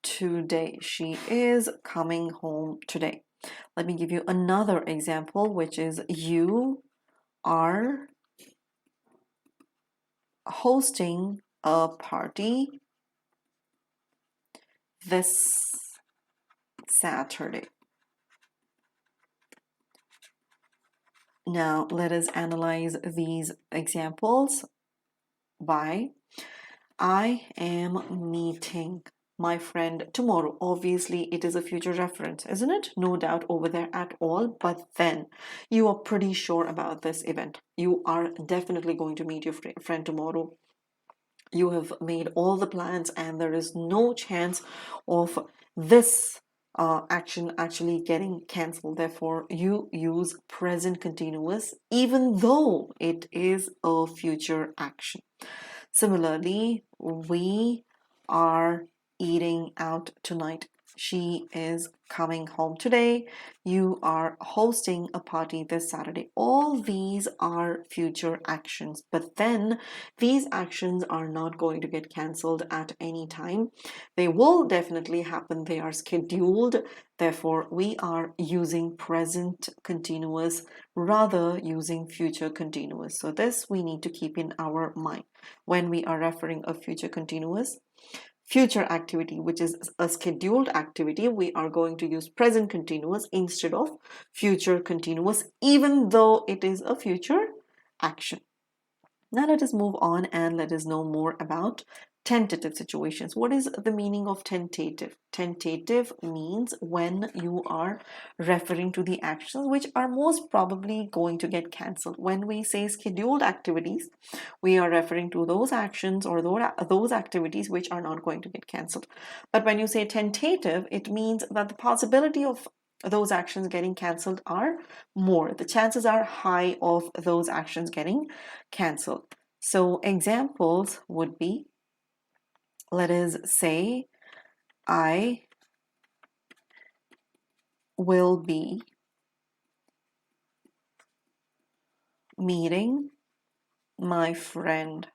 today. She is coming home today. Let me give you another example, which is you are hosting a party this Saturday. Now let us analyze these examples by I am meeting my friend tomorrow. Obviously, it is a future reference, isn't it? No doubt over there at all. But then you are pretty sure about this event. You are definitely going to meet your friend tomorrow. You have made all the plans and there is no chance of this action actually getting cancelled. Therefore, you use present continuous even though it is a future action. Similarly, we are eating out tonight. She is coming home today. You are hosting a party this Saturday. All these are future actions, but then these actions are not going to get cancelled at any time. They will definitely happen. They are scheduled. Therefore, we are using present continuous rather using future continuous. So this we need to keep in our mind when we are referring a future continuous. Future activity, which is a scheduled activity, we are going to use present continuous instead of future continuous, even though it is a future action. Now let us move on and let us know more about tentative situations. What is the meaning of tentative? Tentative means when you are referring to the actions which are most probably going to get cancelled. When we say scheduled activities, we are referring to those actions or those activities which are not going to get cancelled. But when you say tentative, it means that the possibility of those actions getting cancelled are more. The chances are high of those actions getting cancelled. So examples would be, let us say, I will be meeting my friend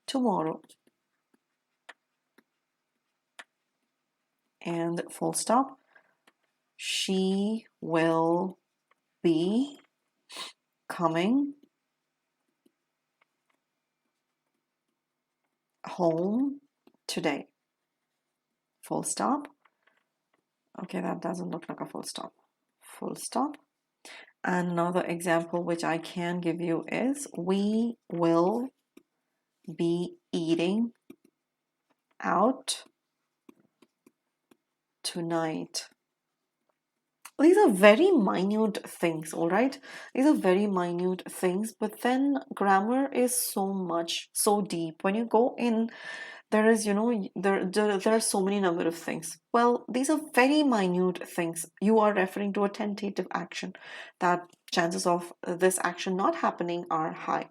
tomorrow. And full stop. She will be coming home today. Full stop. Okay, that doesn't look like a full stop. Full stop. And another example which I can give you is we will be eating out tonight. These are very minute things, all right? These are very minute things, but then grammar is so much, so deep. When you go in, there is, there are so many number of things. Well, these are very minute things. You are referring to a tentative action that chances of this action not happening are high.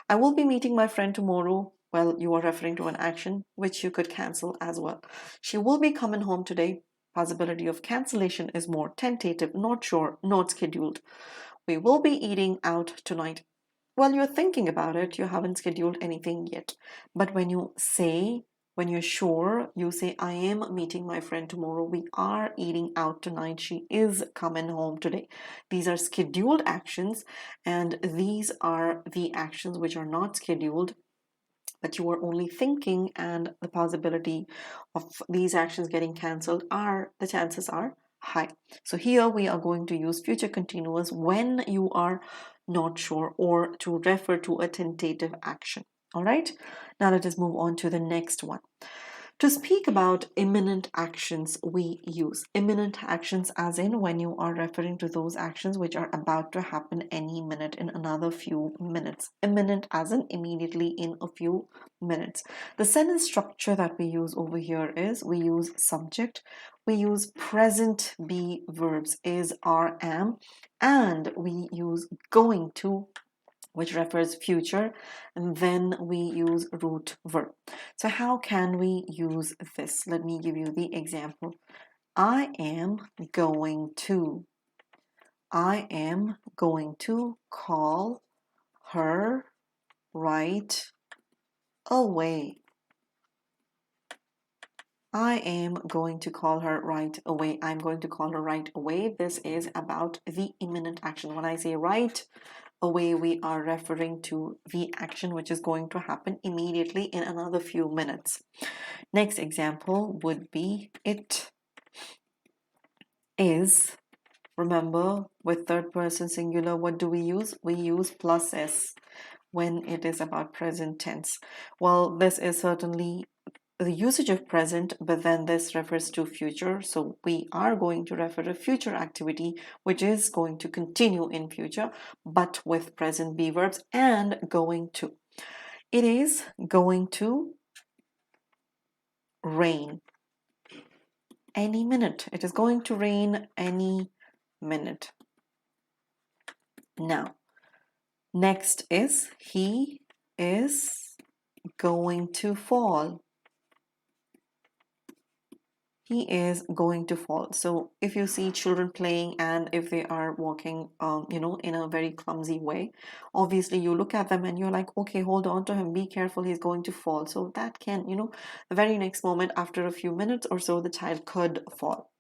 I will be meeting my friend tomorrow. Well, you are referring to an action which you could cancel as well. She will be coming home today. Possibility of cancellation is more tentative, not sure, not scheduled. We will be eating out tonight. Well, you're thinking about it, you haven't scheduled anything yet. But when you're sure, you say, I am meeting my friend tomorrow. We are eating out tonight. She is coming home today. These are scheduled actions, and these are the actions which are not scheduled, but you are only thinking, and the possibility of these actions getting cancelled the chances are high. So here we are going to use future continuous when you are not sure or to refer to a tentative action. All right, now let us move on to the next one. To speak about imminent actions, we use imminent actions as in when you are referring to those actions which are about to happen any minute, in another few minutes. Imminent as in immediately, in a few minutes. The sentence structure that we use over here is we use subject, we use present be verbs is, are, am, and we use going to, which refers future, and then we use root verb. So how can we use this? Let me give you the example. I am going to call her right away. I am going to call her right away. I'm going to call her right away. This is about the imminent action. When I say right away, we are referring to the action which is going to happen immediately in another few minutes. Next example would be it is. Remember, with third person singular, what do we use? We use plus s when it is about present tense. Well, this is certainly the usage of present, but then this refers to future. So we are going to refer to future activity, which is going to continue in future, but with present be verbs and going to. It is going to rain any minute. It is going to rain any minute. Now, next is he is going to fall. He is going to fall. So if you see children playing and if they are walking, in a very clumsy way, obviously you look at them and you're like, okay, hold on to him, be careful, he's going to fall. So that can, the very next moment, after a few minutes or so, the child could fall.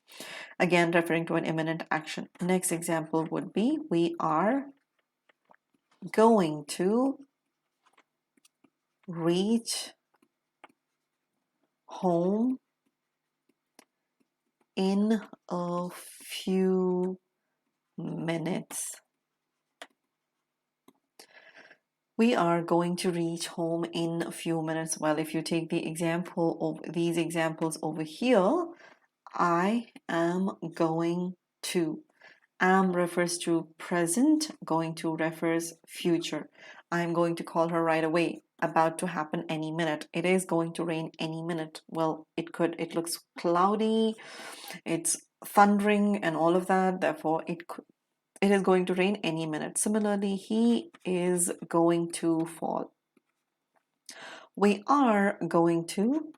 Again, referring to an imminent action. Next example would be, we are going to reach home in a few minutes. We are going to reach home in a few minutes. Well, if you take the example of these examples over here, I am going to. Am refers to present, going to refers future. I'm going to call her right away. About to happen any minute. It is going to rain any minute. Well, it looks cloudy, it's thundering and all of that, therefore it is going to rain any minute. Similarly, he is going to fall. We are going to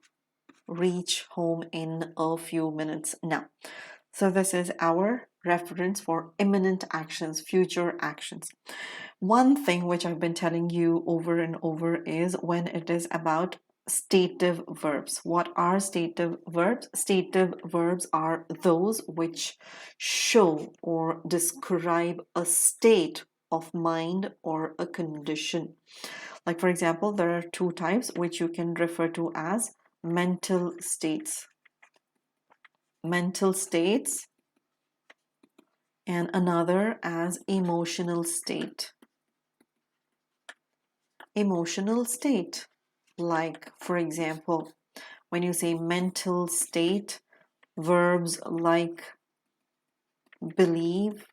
reach home in a few minutes now. So this is our reference for imminent actions, future actions. One thing which I've been telling you over and over is when it is about stative verbs. What are stative verbs? Stative verbs are those which show or describe a state of mind or a condition. Like, for example, there are two types which you can refer to as mental states. Mental states and another as emotional state. Emotional state, like for example, when you say mental state, verbs like believe,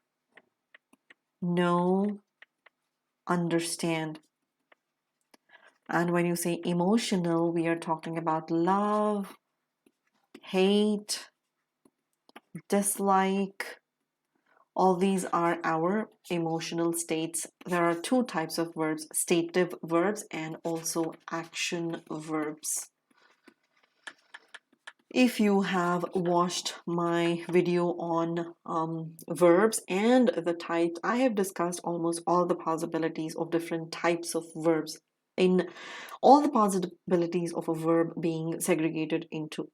know, understand. And when you say emotional, we are talking about love, hate, dislike. All these are our emotional states. There are two types of verbs, stative verbs and also action verbs. If you have watched my video on verbs and the types, I have discussed almost all the possibilities of different types of verbs, in all the possibilities of a verb being segregated into.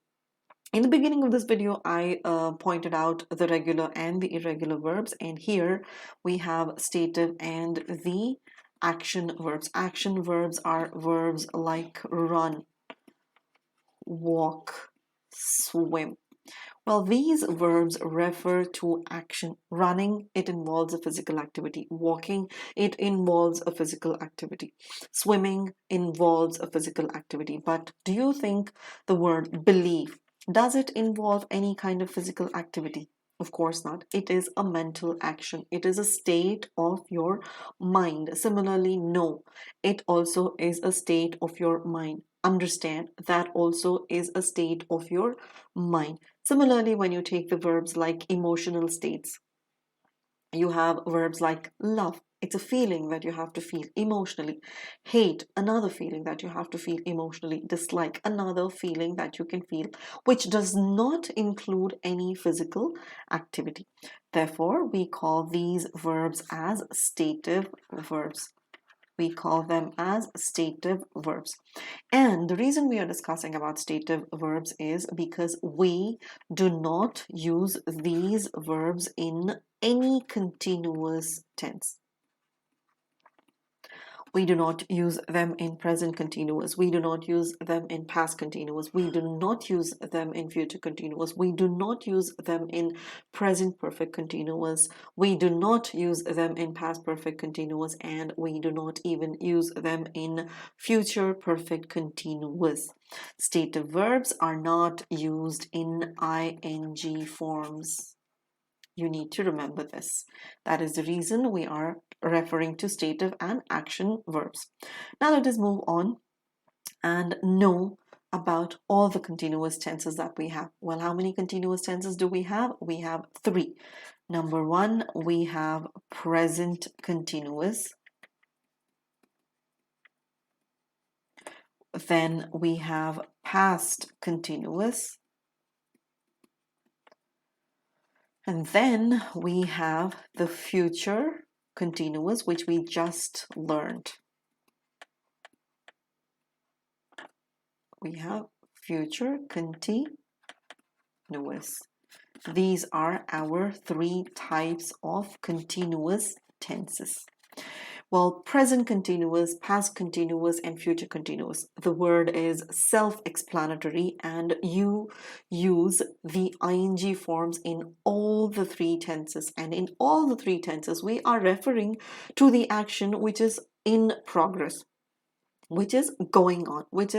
In the beginning of this video, I pointed out the regular and the irregular verbs, and here we have stative and the action verbs. Action verbs are verbs like run, walk, swim. Well, these verbs refer to action. Running, it involves a physical activity. Walking, it involves a physical activity. Swimming involves a physical activity. But do you think the word believe, does it involve any kind of physical activity? Of course not. It is a mental action. It is a state of your mind. Similarly, no, it also is a state of your mind. Understand, that also is a state of your mind. Similarly, when you take the verbs like emotional states, you have verbs like love. It's a feeling that you have to feel emotionally. Hate, another feeling that you have to feel emotionally. Dislike, another feeling that you can feel, which does not include any physical activity. Therefore, we call these verbs as stative verbs. We call them as stative verbs. And the reason we are discussing about stative verbs is because we do not use these verbs in any continuous tense. We do not use them in present continuous. We do not use them in past continuous. We do not use them in future continuous. We do not use them in present perfect continuous. We do not use them in past perfect continuous, and we do not even use them in future perfect continuous. Stative verbs are not used in ing forms. You need to remember this. That is the reason we are referring to stative and action verbs. Now let us move on and know about all the continuous tenses that we have. Well, how many continuous tenses do we have? We have three. Number one, we have present continuous. Then we have past continuous. And then we have the future continuous, which we just learned. We have future continuous. These are our three types of continuous tenses. Well, present continuous, past continuous, and future continuous. The word is self-explanatory, and you use the ing forms in all the three tenses. And in all the three tenses, we are referring to the action which is in progress, which is going on, which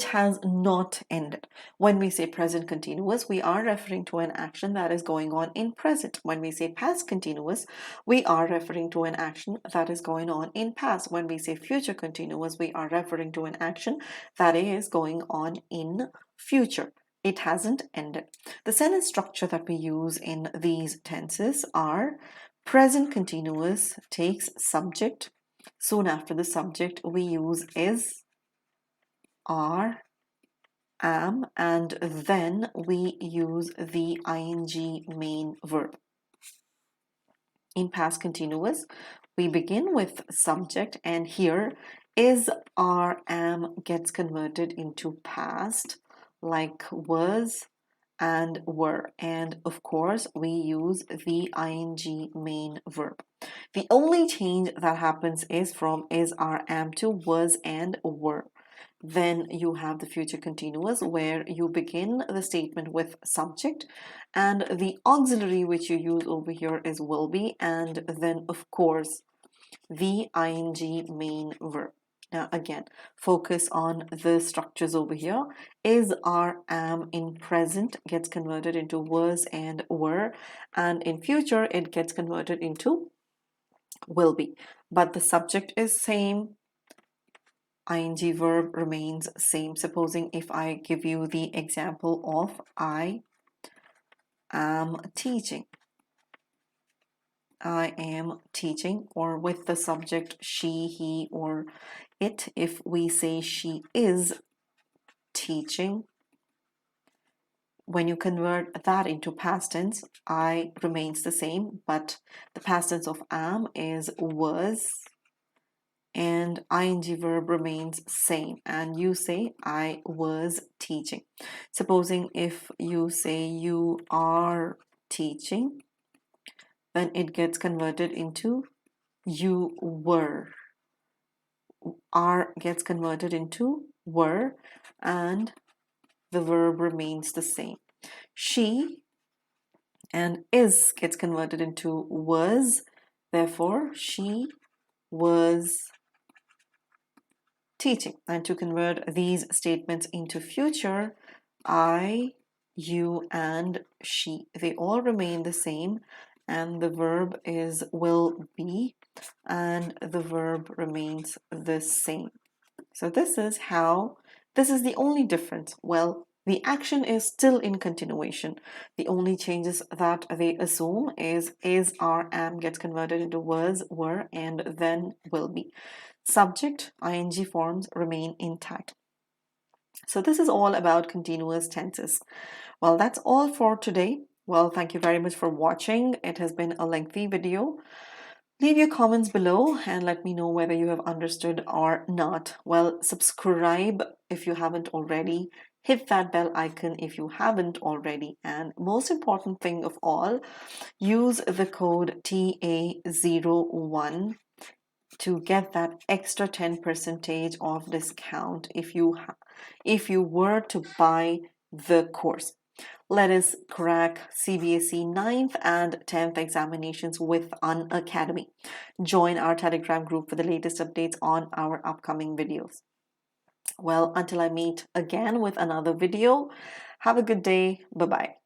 has not ended. When we say present continuous, we are referring to an action that is going on in present. When we say past continuous, we are referring to an action that is going on in past. When we say future continuous, we are referring to an action that is going on in future. It hasn't ended. The sentence structure that we use in these tenses are: present continuous takes subject. Soon after the subject, we use is, are, am, and then we use the ing main verb. In past continuous, we begin with subject, and here is, are, am gets converted into past, like was and were, and of course we use the ing main verb. The only change that happens is from is, are, am to was and were. Then you have the future continuous, where you begin the statement with subject, and the auxiliary which you use over here is will be, and then of course the ing main verb. Now again, focus on the structures over here. Is, are, am in present gets converted into was and were, and in future it gets converted into will be. But the subject is same, ing verb remains same. Supposing if I give you the example of I am teaching. I am teaching, or with the subject she, he, or it. If we say she is teaching, when you convert that into past tense, I remains the same, but the past tense of am is was, and ing verb remains same, and you say I was teaching. Supposing if you say you are teaching, then it gets converted into you were. Are gets converted into were, and the verb remains the same. She and is gets converted into was, therefore she was teaching. And to convert these statements into future, I, you, and she, they all remain the same, and the verb is will be, and the verb remains the same. So this is the only difference. Well, the action is still in continuation. The only changes that they assume is, are, am gets converted into was, were, and then will be. Subject, ing forms remain intact. So this is all about continuous tenses. Well, that's all for today. Well, thank you very much for watching. It has been a lengthy video. Leave your comments below and let me know whether you have understood or not. Well, subscribe if you haven't already. Hit that bell icon if you haven't already. And most important thing of all, use the code TA01 to get that extra 10% off discount if you were to buy the course. Let us crack CBSE 9th and 10th examinations with Unacademy. Join our Telegram group for the latest updates on our upcoming videos. Well, until I meet again with another video, have a good day. Bye-bye.